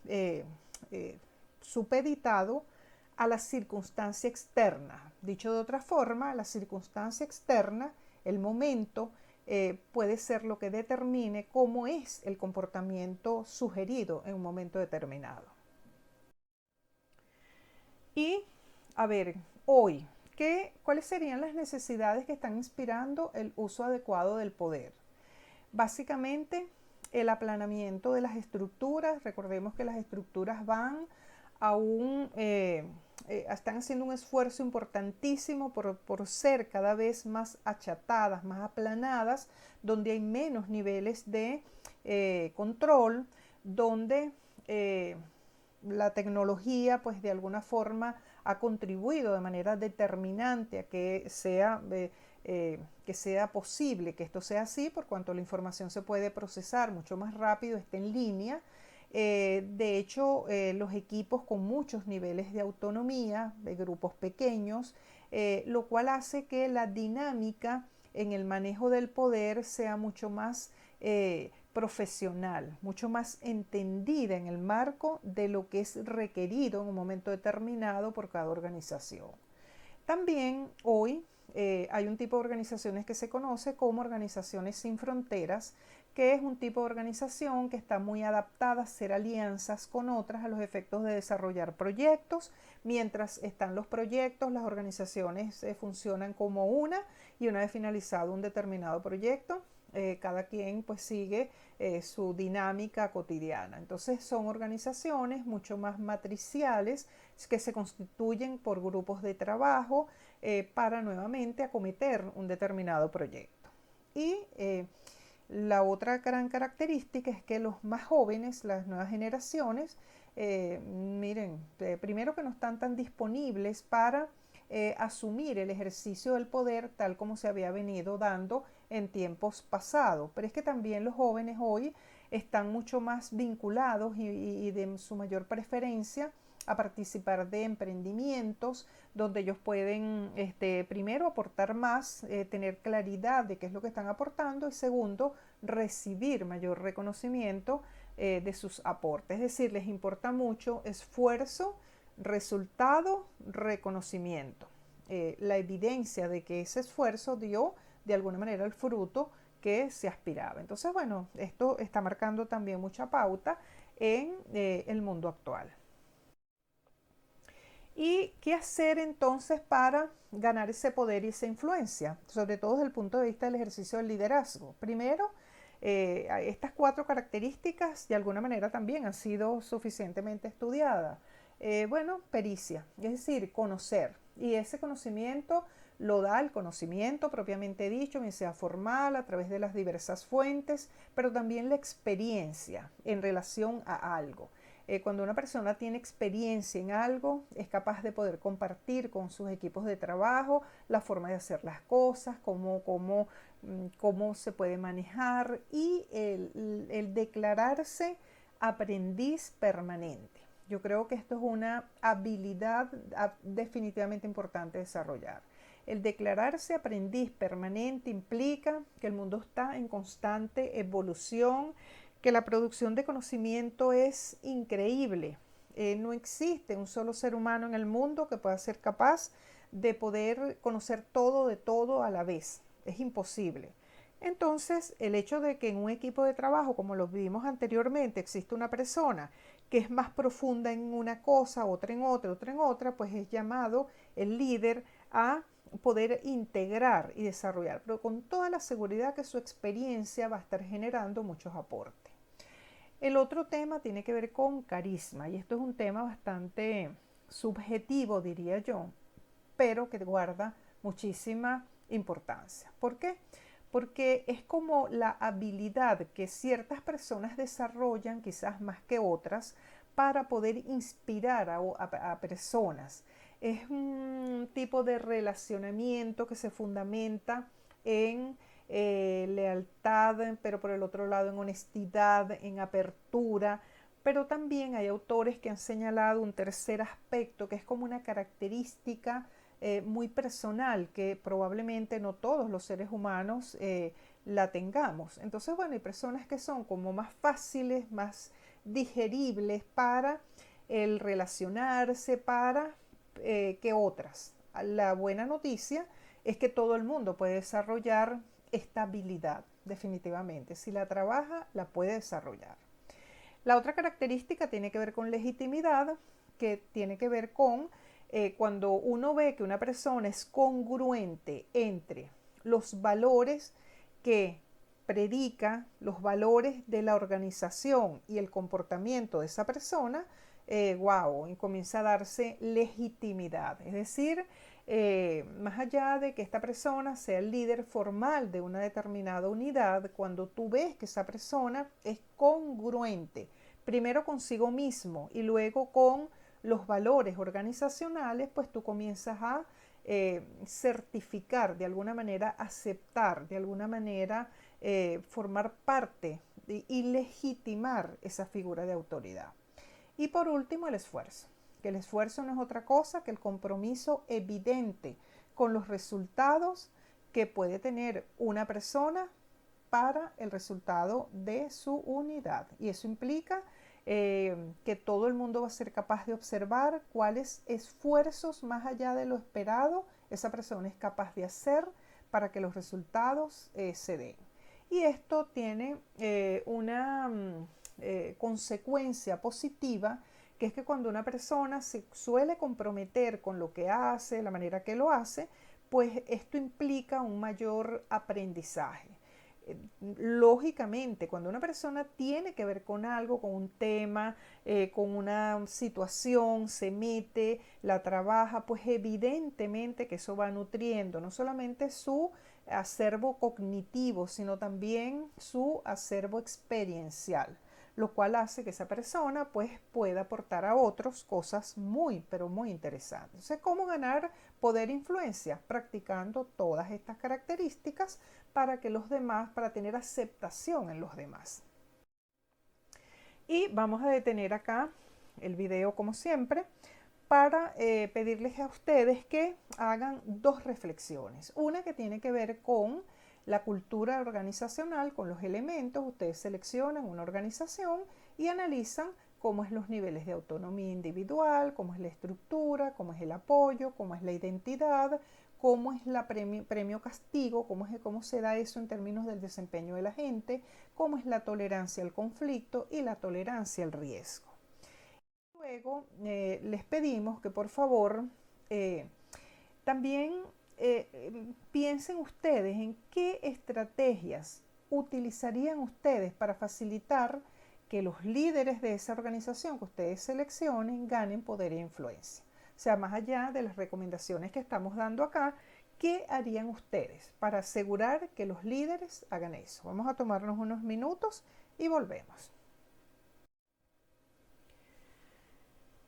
supeditado a la circunstancia externa. Dicho de otra forma, la circunstancia externa, el momento, puede ser lo que determine cómo es el comportamiento sugerido en un momento determinado. Y, a ver, hoy, ¿cuáles serían las necesidades que están inspirando el uso adecuado del poder? Básicamente, el aplanamiento de las estructuras. Recordemos que las estructuras van a están haciendo un esfuerzo importantísimo por ser cada vez más achatadas, más aplanadas, donde hay menos niveles de control, donde la tecnología pues de alguna forma ha contribuido de manera determinante a que sea posible que esto sea así, por cuanto la información se puede procesar mucho más rápido, está en línea. De hecho, los equipos con muchos niveles de autonomía, de grupos pequeños, lo cual hace que la dinámica en el manejo del poder sea mucho más profesional, mucho más entendida en el marco de lo que es requerido en un momento determinado por cada organización. También hoy hay un tipo de organizaciones que se conoce como organizaciones sin fronteras, que es un tipo de organización que está muy adaptada a hacer alianzas con otras a los efectos de desarrollar proyectos. Mientras están los proyectos, las organizaciones funcionan como una y una vez finalizado un determinado proyecto, cada quien pues sigue su dinámica cotidiana. Entonces son organizaciones mucho más matriciales que se constituyen por grupos de trabajo para nuevamente acometer un determinado proyecto. Y la otra gran característica es que los más jóvenes, las nuevas generaciones, primero que no están tan disponibles para asumir el ejercicio del poder tal como se había venido dando en tiempos pasados, pero es que también los jóvenes hoy están mucho más vinculados y de su mayor preferencia a participar de emprendimientos donde ellos pueden primero aportar más, tener claridad de qué es lo que están aportando y segundo, recibir mayor reconocimiento de sus aportes. Es decir, les importa mucho esfuerzo, resultado, reconocimiento. La evidencia de que ese esfuerzo dio de alguna manera el fruto que se aspiraba. Entonces, bueno, esto está marcando también mucha pauta en el mundo actual. ¿Y qué hacer entonces para ganar ese poder y esa influencia? Sobre todo desde el punto de vista del ejercicio del liderazgo. Primero, estas 4 características de alguna manera también han sido suficientemente estudiadas. Bueno, pericia, es decir, conocer. Y ese conocimiento lo da el conocimiento propiamente dicho, bien sea formal, a través de las diversas fuentes, pero también la experiencia en relación a algo. Cuando una persona tiene experiencia en algo, es capaz de poder compartir con sus equipos de trabajo la forma de hacer las cosas, cómo se puede manejar y el declararse aprendiz permanente. Yo creo que esto es una habilidad definitivamente importante desarrollar. El declararse aprendiz permanente implica que el mundo está en constante evolución, que la producción de conocimiento es increíble. No existe un solo ser humano en el mundo que pueda ser capaz de poder conocer todo de todo a la vez. Es imposible. Entonces, el hecho de que en un equipo de trabajo, como lo vimos anteriormente, existe una persona que es más profunda en una cosa, otra en otra, otra en otra, pues es llamado el líder a poder integrar y desarrollar, pero con toda la seguridad que su experiencia va a estar generando muchos aportes. El otro tema tiene que ver con carisma, y esto es un tema bastante subjetivo, diría yo, pero que guarda muchísima importancia. ¿Por qué? Porque es como la habilidad que ciertas personas desarrollan, quizás más que otras, para poder inspirar a personas. Es un tipo de relacionamiento que se fundamenta en lealtad, pero por el otro lado en honestidad, en apertura, pero también hay autores que han señalado un tercer aspecto que es como una característica muy personal que probablemente no todos los seres humanos la tengamos. Entonces, bueno, hay personas que son como más fáciles, más digeribles para el relacionarse, para que otras. La buena noticia es que todo el mundo puede desarrollar esta habilidad, definitivamente. Si la trabaja, la puede desarrollar. La otra característica tiene que ver con legitimidad, que tiene que ver con cuando uno ve que una persona es congruente entre los valores que predica, los valores de la organización y el comportamiento de esa persona, wow, y comienza a darse legitimidad. Es decir, más allá de que esta persona sea el líder formal de una determinada unidad, cuando tú ves que esa persona es congruente, primero consigo mismo y luego con los valores organizacionales, pues tú comienzas a certificar, de alguna manera aceptar, de alguna manera formar parte y legitimar esa figura de autoridad. Y por último, el esfuerzo, que el esfuerzo no es otra cosa que el compromiso evidente con los resultados que puede tener una persona para el resultado de su unidad. Y eso implica que todo el mundo va a ser capaz de observar cuáles esfuerzos más allá de lo esperado esa persona es capaz de hacer para que los resultados se den. Y esto tiene una consecuencia positiva, que es que cuando una persona se suele comprometer con lo que hace, la manera que lo hace, pues esto implica un mayor aprendizaje. Lógicamente, cuando una persona tiene que ver con algo, con un tema, con una situación, se mete, la trabaja, pues evidentemente que eso va nutriendo no solamente su acervo cognitivo, sino también su acervo experiencial, lo cual hace que esa persona pues pueda aportar a otros cosas muy, pero muy interesantes. Entonces, ¿cómo ganar poder e influencia? Practicando todas estas características para que los demás, para tener aceptación en los demás. Y vamos a detener acá el video como siempre para pedirles a ustedes que hagan dos reflexiones. Una que tiene que ver con la cultura organizacional, con los elementos. Ustedes seleccionan una organización y analizan cómo es los niveles de autonomía individual, cómo es la estructura, cómo es el apoyo, cómo es la identidad, cómo es la premio-castigo, cómo se da eso en términos del desempeño de la gente, cómo es la tolerancia al conflicto y la tolerancia al riesgo. Luego les pedimos que por favor también piensen ustedes en qué estrategias utilizarían ustedes para facilitar que los líderes de esa organización que ustedes seleccionen ganen poder e influencia. O sea, más allá de las recomendaciones que estamos dando acá, ¿qué harían ustedes para asegurar que los líderes hagan eso? Vamos a tomarnos unos minutos y volvemos.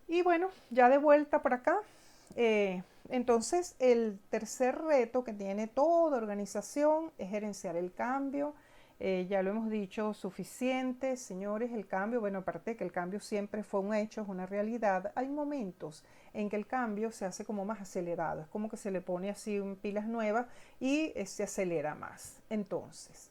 Y bueno, ya de vuelta por acá. Entonces, el tercer reto que tiene toda organización es gerenciar el cambio. Ya lo hemos dicho suficiente, señores, el cambio, bueno, aparte de que el cambio siempre fue un hecho, es una realidad, hay momentos en que el cambio se hace como más acelerado, es como que se le pone así pilas nuevas y se acelera más. Entonces,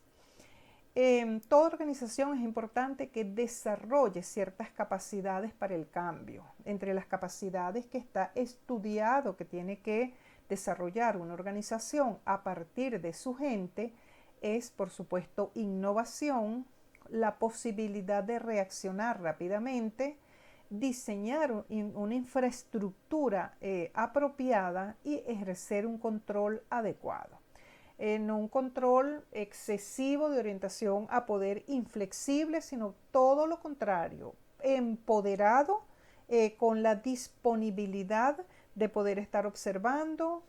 toda organización es importante que desarrolle ciertas capacidades para el cambio. Entre las capacidades que está estudiado que tiene que desarrollar una organización a partir de su gente es, por supuesto, innovación, la posibilidad de reaccionar rápidamente, diseñar una infraestructura apropiada y ejercer un control adecuado. No un control excesivo de orientación a poder inflexible, sino todo lo contrario, empoderado con la disponibilidad de poder estar observando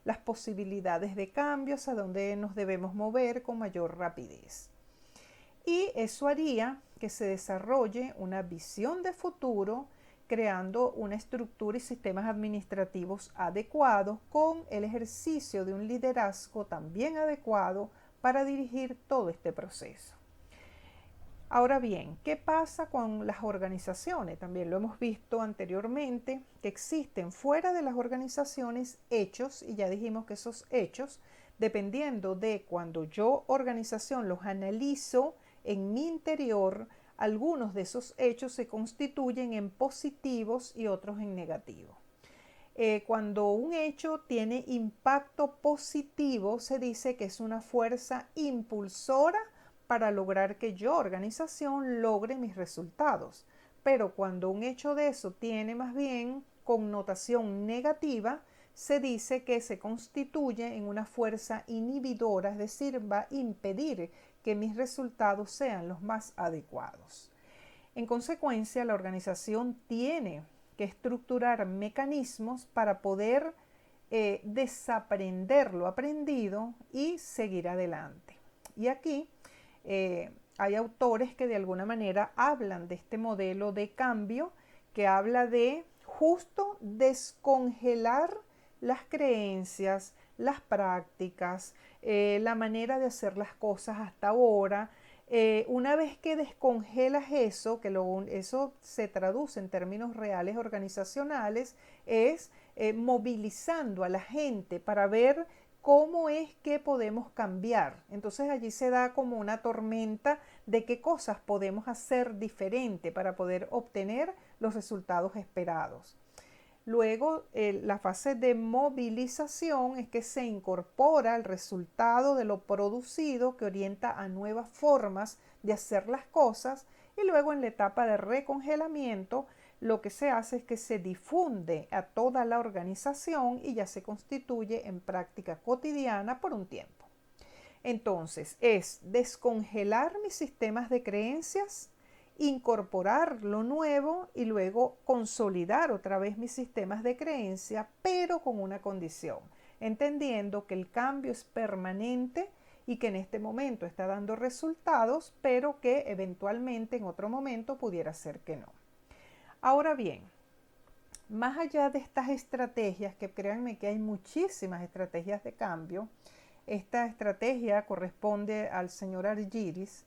las posibilidades de cambios, a donde nos debemos mover con mayor rapidez. Y eso haría que se desarrolle una visión de futuro, creando una estructura y sistemas administrativos adecuados con el ejercicio de un liderazgo también adecuado para dirigir todo este proceso. Ahora bien, ¿qué pasa con las organizaciones? También lo hemos visto anteriormente, que existen fuera de las organizaciones hechos, y ya dijimos que esos hechos, dependiendo de cuando yo organización los analizo en mi interior, algunos de esos hechos se constituyen en positivos y otros en negativos. Cuando un hecho tiene impacto positivo, se dice que es una fuerza impulsora para lograr que yo, organización, logre mis resultados. Pero cuando un hecho de eso tiene más bien connotación negativa, se dice que se constituye en una fuerza inhibidora, es decir, va a impedir que mis resultados sean los más adecuados. En consecuencia, la organización tiene que estructurar mecanismos para poder desaprender lo aprendido y seguir adelante. Y aquí hay autores que de alguna manera hablan de este modelo de cambio que habla de justo descongelar las creencias, las prácticas, la manera de hacer las cosas hasta ahora. Una vez que descongelas eso, que eso se traduce en términos reales organizacionales, es movilizando a la gente para ver cómo es que podemos cambiar. Entonces allí se da como una tormenta de qué cosas podemos hacer diferente para poder obtener los resultados esperados. Luego, la fase de movilización es que se incorpora el resultado de lo producido que orienta a nuevas formas de hacer las cosas, y luego en la etapa de recongelamiento lo que se hace es que se difunde a toda la organización y ya se constituye en práctica cotidiana por un tiempo. Entonces, es descongelar mis sistemas de creencias, incorporar lo nuevo y luego consolidar otra vez mis sistemas de creencia, pero con una condición, entendiendo que el cambio es permanente y que en este momento está dando resultados, pero que eventualmente en otro momento pudiera ser que no. Ahora bien, más allá de estas estrategias, que créanme que hay muchísimas estrategias de cambio, esta estrategia corresponde al señor Argyris.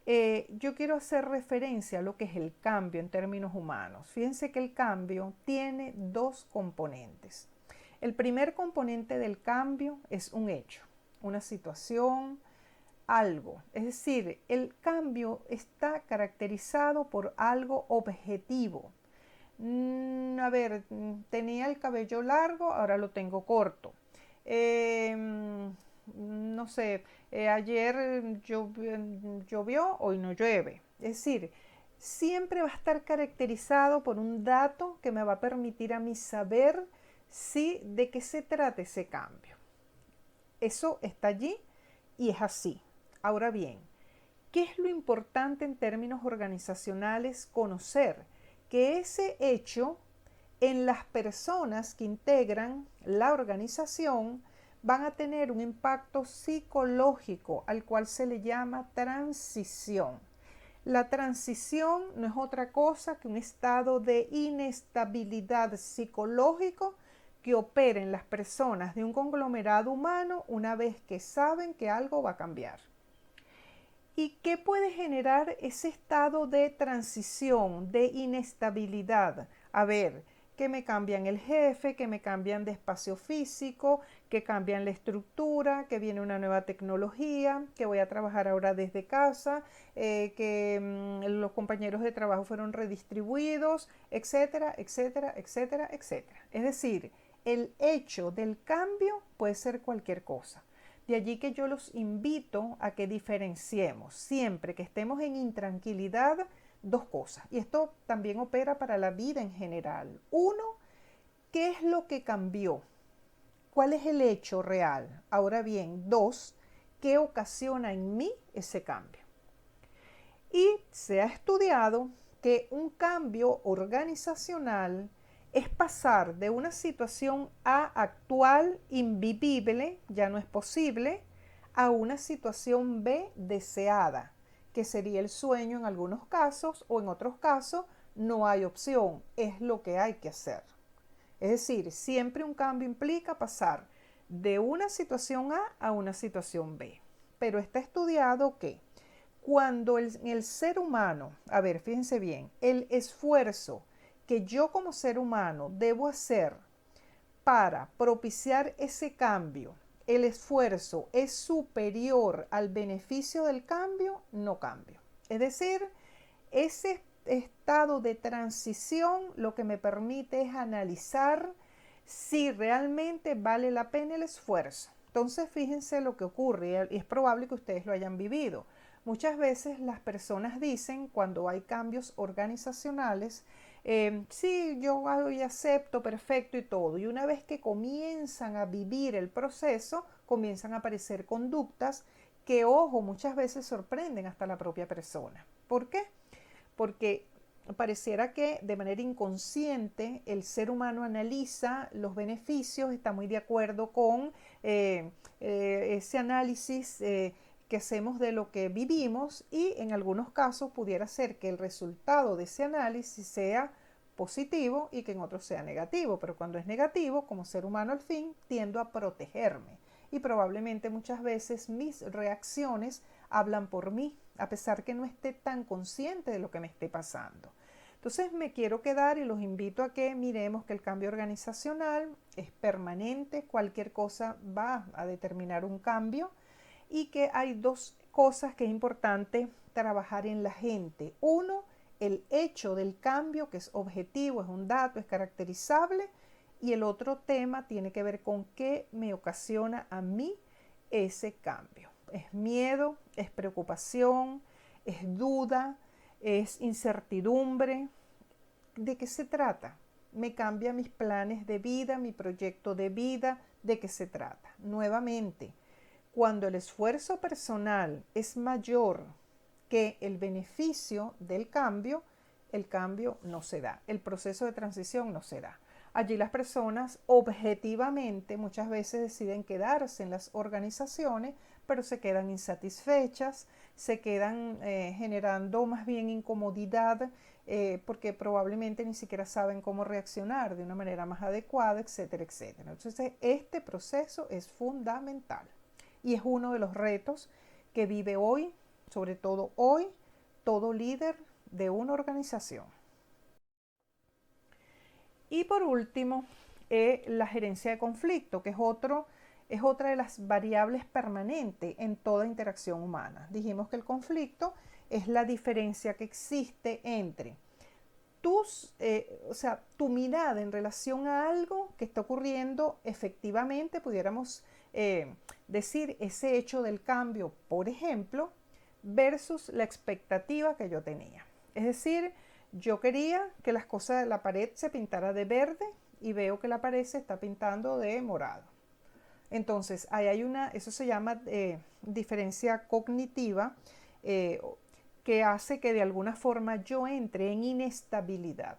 Yo quiero hacer referencia a lo que es el cambio en términos humanos. Fíjense que el cambio tiene dos componentes. El primer componente del cambio es un hecho, una situación, algo. Es decir, el cambio está caracterizado por algo objetivo. A ver, tenía el cabello largo, ahora lo tengo corto. No sé, ayer llovió, hoy no llueve. Es decir, siempre va a estar caracterizado por un dato que me va a permitir a mí saber de qué se trata ese cambio. Eso está allí y es así. Ahora bien, ¿qué es lo importante en términos organizacionales? Conocer que ese hecho en las personas que integran la organización van a tener un impacto psicológico al cual se le llama transición. La transición no es otra cosa que un estado de inestabilidad psicológico que opera en las personas de un conglomerado humano una vez que saben que algo va a cambiar. ¿Y qué puede generar ese estado de transición, de inestabilidad? A ver, que me cambian el jefe, que me cambian de espacio físico, que cambian la estructura, que viene una nueva tecnología, que voy a trabajar ahora desde casa, que los compañeros de trabajo fueron redistribuidos, etcétera, etcétera, etcétera, etcétera. Es decir, el hecho del cambio puede ser cualquier cosa. De allí que yo los invito a que diferenciemos siempre que estemos en intranquilidad dos cosas. Y esto también opera para la vida en general. Uno, ¿qué es lo que cambió? ¿Cuál es el hecho real? Ahora bien, dos, ¿qué ocasiona en mí ese cambio? Y se ha estudiado que un cambio organizacional es pasar de una situación A actual invivible, ya no es posible, a una situación B deseada, que sería el sueño en algunos casos, o en otros casos no hay opción, es lo que hay que hacer. Es decir, siempre un cambio implica pasar de una situación A a una situación B. Pero está estudiado que cuando el ser humano, a ver, fíjense bien, el esfuerzo que yo como ser humano debo hacer para propiciar ese cambio, el esfuerzo es superior al beneficio del cambio, no cambio. Es decir, ese estado de transición lo que me permite es analizar si realmente vale la pena el esfuerzo. Entonces, fíjense lo que ocurre, y es probable que ustedes lo hayan vivido. Muchas veces las personas dicen, cuando hay cambios organizacionales, sí, yo hago y acepto, perfecto y todo. Y una vez que comienzan a vivir el proceso, comienzan a aparecer conductas que, ojo, muchas veces sorprenden hasta la propia persona. ¿Por qué? Porque pareciera que de manera inconsciente el ser humano analiza los beneficios, está muy de acuerdo con ese análisis que hacemos de lo que vivimos, y en algunos casos pudiera ser que el resultado de ese análisis sea positivo y que en otros sea negativo, pero cuando es negativo, como ser humano al fin, tiendo a protegerme y probablemente muchas veces mis reacciones hablan por mí, a pesar que no esté tan consciente de lo que me esté pasando. Entonces me quiero quedar y los invito a que miremos que el cambio organizacional es permanente, cualquier cosa va a determinar un cambio, y que hay dos cosas que es importante trabajar en la gente. Uno, el hecho del cambio, que es objetivo, es un dato, es caracterizable, y el otro tema tiene que ver con qué me ocasiona a mí ese cambio. Es miedo, es preocupación, es duda, es incertidumbre. ¿De qué se trata? Me cambia mis planes de vida, mi proyecto de vida. ¿De qué se trata? Nuevamente, cuando el esfuerzo personal es mayor que el beneficio del cambio, el cambio no se da, el proceso de transición no se da. Allí las personas objetivamente muchas veces deciden quedarse en las organizaciones, pero se quedan insatisfechas, se quedan generando más bien incomodidad, porque probablemente ni siquiera saben cómo reaccionar de una manera más adecuada, etcétera, etcétera. Entonces, este proceso es fundamental y es uno de los retos que vive hoy, sobre todo hoy, todo líder de una organización. Y por último, la gerencia de conflicto, que es otra de las variables permanentes en toda interacción humana. Dijimos que el conflicto es la diferencia que existe entre tu mirada en relación a algo que está ocurriendo efectivamente, pudiéramos decir ese hecho del cambio, por ejemplo, versus la expectativa que yo tenía. Es decir, yo quería que las cosas de la pared se pintara de verde y veo que la pared se está pintando de morado. Entonces, ahí hay eso se llama diferencia cognitiva, que hace que de alguna forma yo entre en inestabilidad.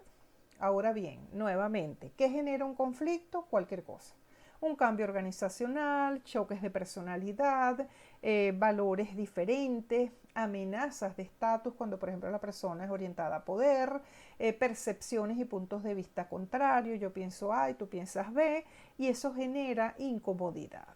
Ahora bien, nuevamente, ¿qué genera un conflicto? Cualquier cosa. Un cambio organizacional, choques de personalidad, valores diferentes, amenazas de estatus cuando por ejemplo la persona es orientada a poder, percepciones y puntos de vista contrarios, yo pienso A y tú piensas B, y eso genera incomodidad.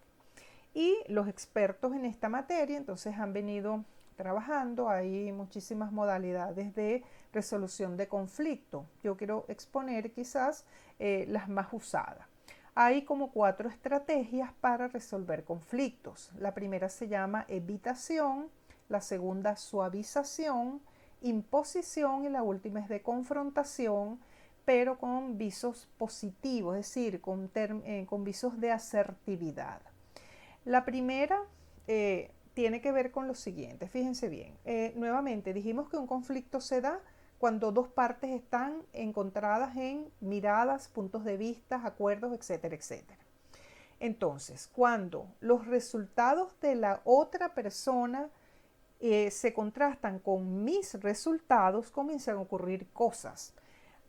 Y los expertos en esta materia entonces han venido trabajando, hay muchísimas modalidades de resolución de conflicto. Yo quiero exponer quizás las más usadas. Hay como 4 estrategias para resolver conflictos. La primera se llama evitación, la segunda suavización, imposición y la última es de confrontación, pero con visos positivos, es decir, con visos de asertividad. La primera tiene que ver con lo siguiente, fíjense bien. Nuevamente, dijimos que un conflicto se da cuando dos partes están encontradas en miradas, puntos de vista, acuerdos, etcétera, etcétera. Entonces, cuando los resultados de la otra persona se contrastan con mis resultados, comienzan a ocurrir cosas.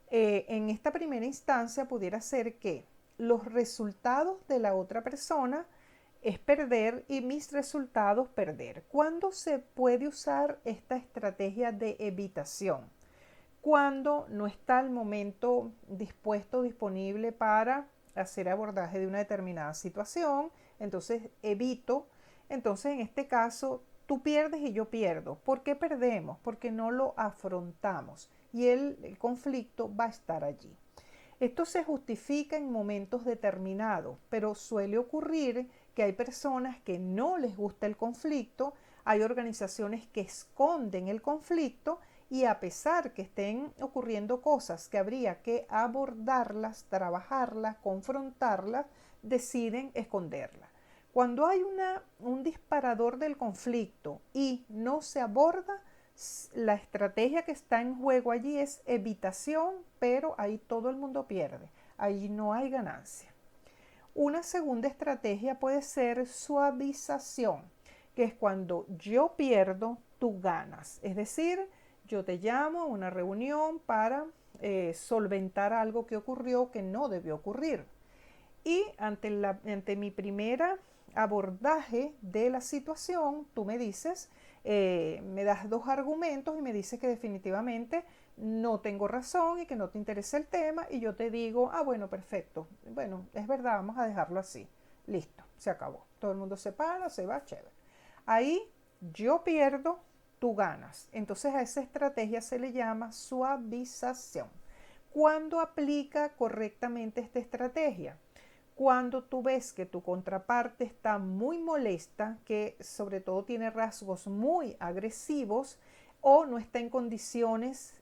En esta primera instancia pudiera ser que los resultados de la otra persona es perder y mis resultados perder. ¿Cuándo se puede usar esta estrategia de evitación? Cuando no está el momento dispuesto, disponible para hacer abordaje de una determinada situación, entonces evito. Entonces en este caso tú pierdes y yo pierdo. ¿Por qué perdemos? Porque no lo afrontamos y el conflicto va a estar allí. Esto se justifica en momentos determinados, pero suele ocurrir que hay personas que no les gusta el conflicto, hay organizaciones que esconden el conflicto y a pesar que estén ocurriendo cosas que habría que abordarlas, trabajarlas, confrontarlas, deciden esconderlas. Cuando hay un disparador del conflicto y no se aborda, la estrategia que está en juego allí es evitación, pero ahí todo el mundo pierde, ahí no hay ganancia. Una segunda estrategia puede ser suavización, que es cuando yo pierdo, tú ganas. Es decir, yo te llamo a una reunión para solventar algo que ocurrió que no debió ocurrir. Y ante mi primera abordaje de la situación, tú me dices, me das 2 argumentos y me dices que definitivamente no tengo razón y que no te interesa el tema y yo te digo, ah, bueno, perfecto, bueno, es verdad, vamos a dejarlo así, listo, se acabó, todo el mundo se para, se va, chévere. Ahí yo pierdo, tú ganas. Entonces a esa estrategia se le llama suavización. ¿Cuándo aplica correctamente esta estrategia? Cuando tú ves que tu contraparte está muy molesta, que sobre todo tiene rasgos muy agresivos o no está en condiciones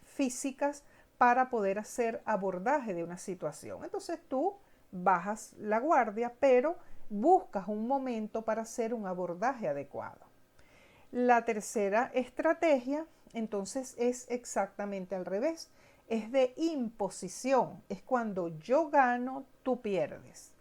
físicas para poder hacer abordaje de una situación. Entonces tú bajas la guardia, pero buscas un momento para hacer un abordaje adecuado. La tercera estrategia, entonces, es exactamente al revés. Es de imposición. Es cuando yo gano, tú pierdes.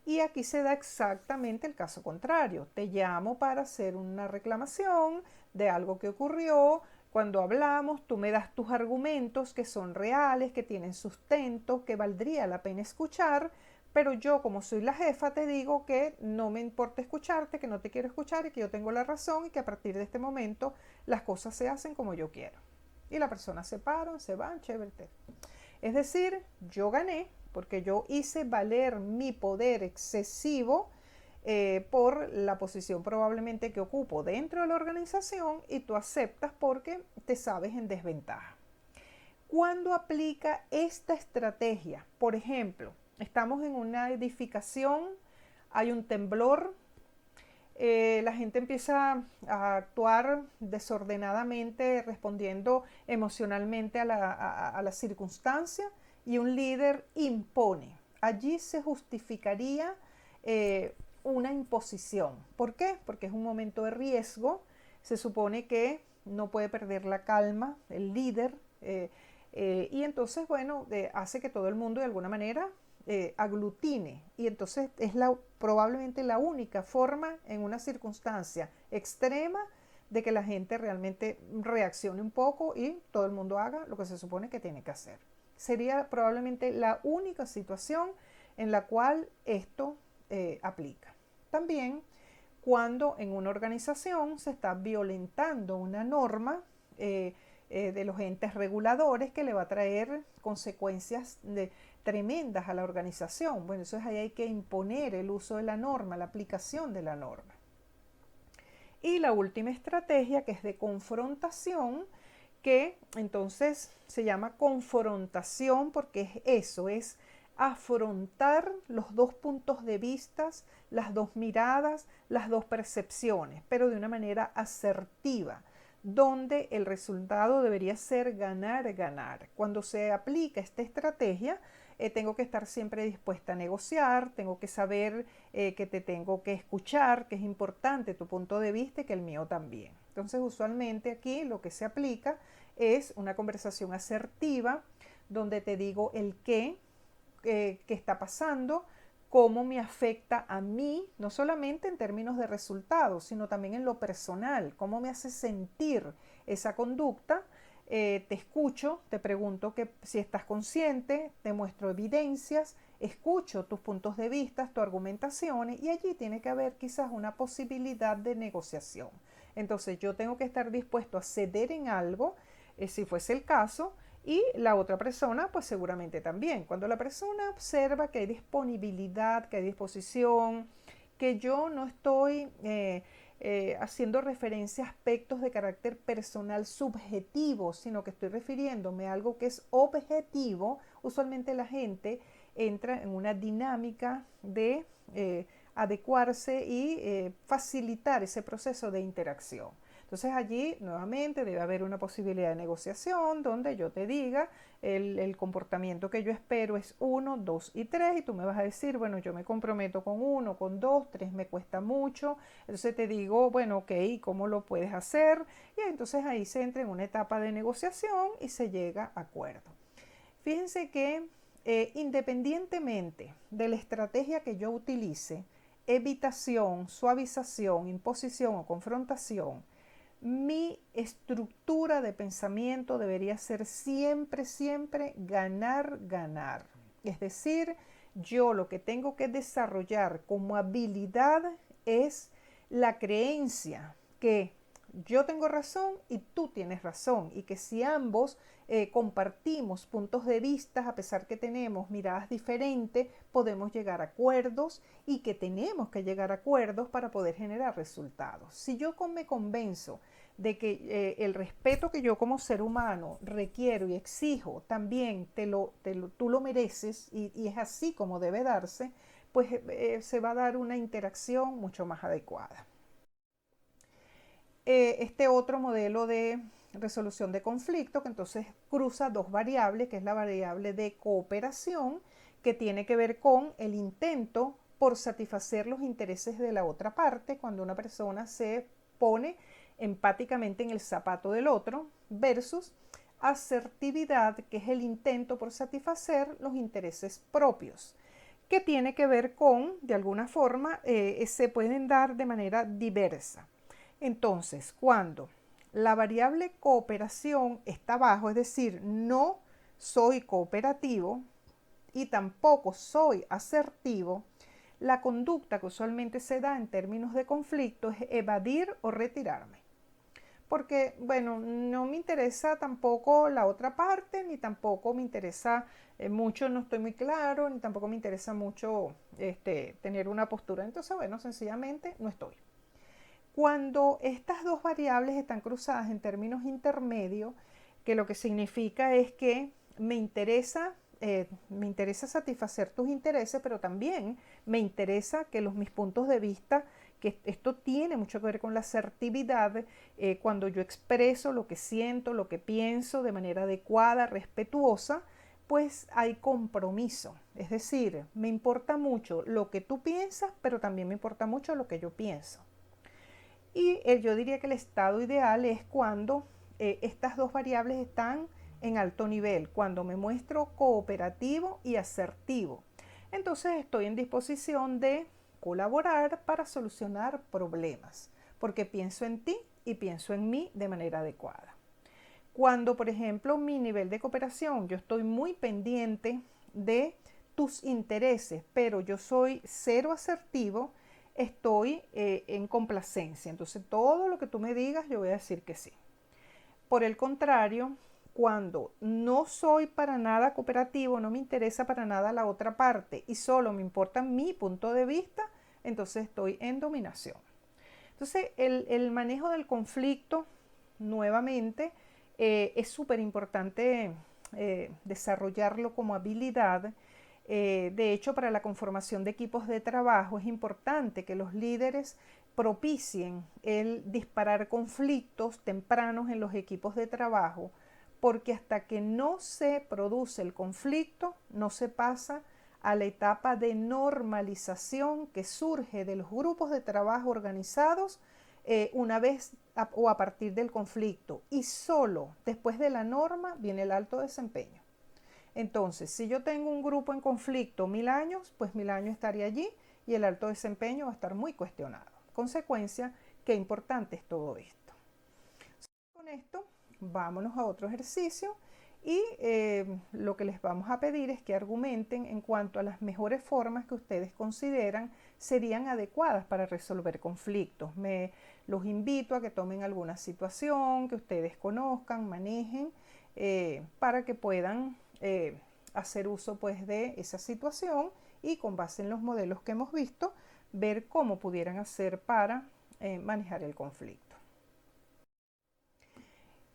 Y aquí se da exactamente el caso contrario. Te llamo para hacer una reclamación de algo que ocurrió. Cuando hablamos, tú me das tus argumentos que son reales, que tienen sustento, que valdría la pena escuchar, pero yo, como soy la jefa, te digo que no me importa escucharte, que no te quiero escuchar y que yo tengo la razón y que a partir de este momento las cosas se hacen como yo quiero. Y la persona se paran, se van, chévere. Es decir, yo gané porque yo hice valer mi poder excesivo por la posición probablemente que ocupo dentro de la organización y tú aceptas porque te sabes en desventaja. ¿Cuándo aplica esta estrategia? Por ejemplo, estamos en una edificación, hay un temblor, la gente empieza a actuar desordenadamente, respondiendo emocionalmente a la circunstancia y un líder impone. Allí se justificaría una imposición. ¿Por qué? Porque es un momento de riesgo. Se supone que no puede perder la calma el líder y entonces, bueno, hace que todo el mundo de alguna manera aglutine y entonces es probablemente la única forma en una circunstancia extrema de que la gente realmente reaccione un poco y todo el mundo haga lo que se supone que tiene que hacer. sería probablemente la única situación en la cual esto aplica. También cuando en una organización se está violentando una norma de los entes reguladores que le va a traer consecuencias tremendas a la organización. Bueno, eso es ahí hay que imponer el uso de la norma, la aplicación de la norma. Y la última estrategia, que es de confrontación, que entonces se llama confrontación porque es eso, es afrontar los dos puntos de vista, las dos miradas, las dos percepciones, pero de una manera asertiva, donde el resultado debería ser ganar, ganar. Cuando se aplica esta estrategia, tengo que estar siempre dispuesta a negociar, tengo que saber que te tengo que escuchar, que es importante tu punto de vista y que el mío también. Entonces, usualmente aquí lo que se aplica es una conversación asertiva, donde te digo el qué está pasando, cómo me afecta a mí, no solamente en términos de resultados, sino también en lo personal, cómo me hace sentir esa conducta. Te escucho, te pregunto que si estás consciente, te muestro evidencias, escucho tus puntos de vista, tus argumentaciones, y allí tiene que haber quizás una posibilidad de negociación. Entonces yo tengo que estar dispuesto a ceder en algo, si fuese el caso, y la otra persona pues seguramente también. Cuando la persona observa que hay disponibilidad, que hay disposición, que yo no estoy haciendo referencia a aspectos de carácter personal subjetivo, sino que estoy refiriéndome a algo que es objetivo, usualmente la gente entra en una dinámica de adecuarse y facilitar ese proceso de interacción. Entonces allí nuevamente debe haber una posibilidad de negociación donde yo te diga el comportamiento que yo espero es 1, 2 y 3 y tú me vas a decir, bueno, yo me comprometo con 1, con 2, 3 me cuesta mucho. Entonces te digo, bueno, ok, ¿cómo lo puedes hacer? Y entonces ahí se entra en una etapa de negociación y se llega a acuerdo. Fíjense que independientemente de la estrategia que yo utilice, evitación, suavización, imposición o confrontación, mi estructura de pensamiento debería ser siempre, siempre ganar, ganar. Es decir, yo lo que tengo que desarrollar como habilidad es la creencia que yo tengo razón y tú tienes razón y que si ambos compartimos puntos de vista, a pesar que tenemos miradas diferentes, podemos llegar a acuerdos y que tenemos que llegar a acuerdos para poder generar resultados. Si yo me convenzo de que el respeto que yo como ser humano requiero y exijo también tú lo mereces y es así como debe darse, pues se va a dar una interacción mucho más adecuada. Este otro modelo de resolución de conflicto que entonces cruza dos variables, que es la variable de cooperación, que tiene que ver con el intento por satisfacer los intereses de la otra parte cuando una persona se pone empáticamente en el zapato del otro, versus asertividad, que es el intento por satisfacer los intereses propios, que tiene que ver con, de alguna forma, se pueden dar de manera diversa. Entonces, cuando la variable cooperación está abajo, es decir, no soy cooperativo y tampoco soy asertivo, la conducta que usualmente se da en términos de conflicto es evadir o retirarme. Porque, bueno, no me interesa tampoco la otra parte, ni tampoco me interesa mucho, no estoy muy claro, ni tampoco me interesa mucho tener una postura. Entonces, bueno, sencillamente no estoy. Cuando estas dos variables están cruzadas en términos intermedios, que lo que significa es que me interesa satisfacer tus intereses, pero también me interesa que mis puntos de vista, que esto tiene mucho que ver con la asertividad, cuando yo expreso lo que siento, lo que pienso de manera adecuada, respetuosa, pues hay compromiso. Es decir, me importa mucho lo que tú piensas, pero también me importa mucho lo que yo pienso. Y yo diría que el estado ideal es cuando estas dos variables están en alto nivel, cuando me muestro cooperativo y asertivo. Entonces estoy en disposición de colaborar para solucionar problemas, porque pienso en ti y pienso en mí de manera adecuada. Cuando, por ejemplo, mi nivel de cooperación, yo estoy muy pendiente de tus intereses, pero yo soy cero asertivo, estoy en complacencia. Entonces, todo lo que tú me digas, yo voy a decir que sí. Por el contrario, cuando no soy para nada cooperativo, no me interesa para nada la otra parte y solo me importa mi punto de vista, entonces estoy en dominación. Entonces, el manejo del conflicto, nuevamente, es súper importante desarrollarlo como habilidad. De hecho, para la conformación de equipos de trabajo es importante que los líderes propicien el disparar conflictos tempranos en los equipos de trabajo, porque hasta que no se produce el conflicto, no se pasa a la etapa de normalización que surge de los grupos de trabajo organizados una vez o a partir del conflicto. Y solo después de la norma viene el alto desempeño. Entonces, si yo tengo un grupo en conflicto 1000 años, pues 1000 años estaría allí y el alto desempeño va a estar muy cuestionado. Consecuencia, qué importante es todo esto. Con esto, vámonos a otro ejercicio y lo que les vamos a pedir es que argumenten en cuanto a las mejores formas que ustedes consideran serían adecuadas para resolver conflictos. Los invito a que tomen alguna situación que ustedes conozcan, manejen, para que puedan hacer uso pues de esa situación y con base en los modelos que hemos visto, ver cómo pudieran hacer para manejar el conflicto.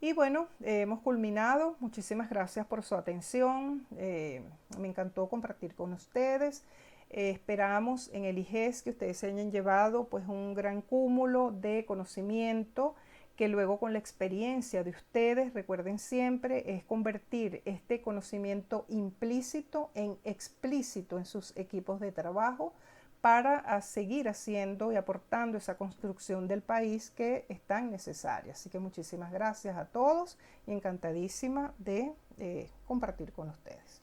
Y bueno, hemos culminado. Muchísimas gracias por su atención. Me encantó compartir con ustedes. Esperamos en el IGES que ustedes se hayan llevado pues un gran cúmulo de conocimiento que luego con la experiencia de ustedes, recuerden siempre, es convertir este conocimiento implícito en explícito en sus equipos de trabajo para seguir haciendo y aportando esa construcción del país que es tan necesaria. Así que muchísimas gracias a todos y encantadísima de compartir con ustedes.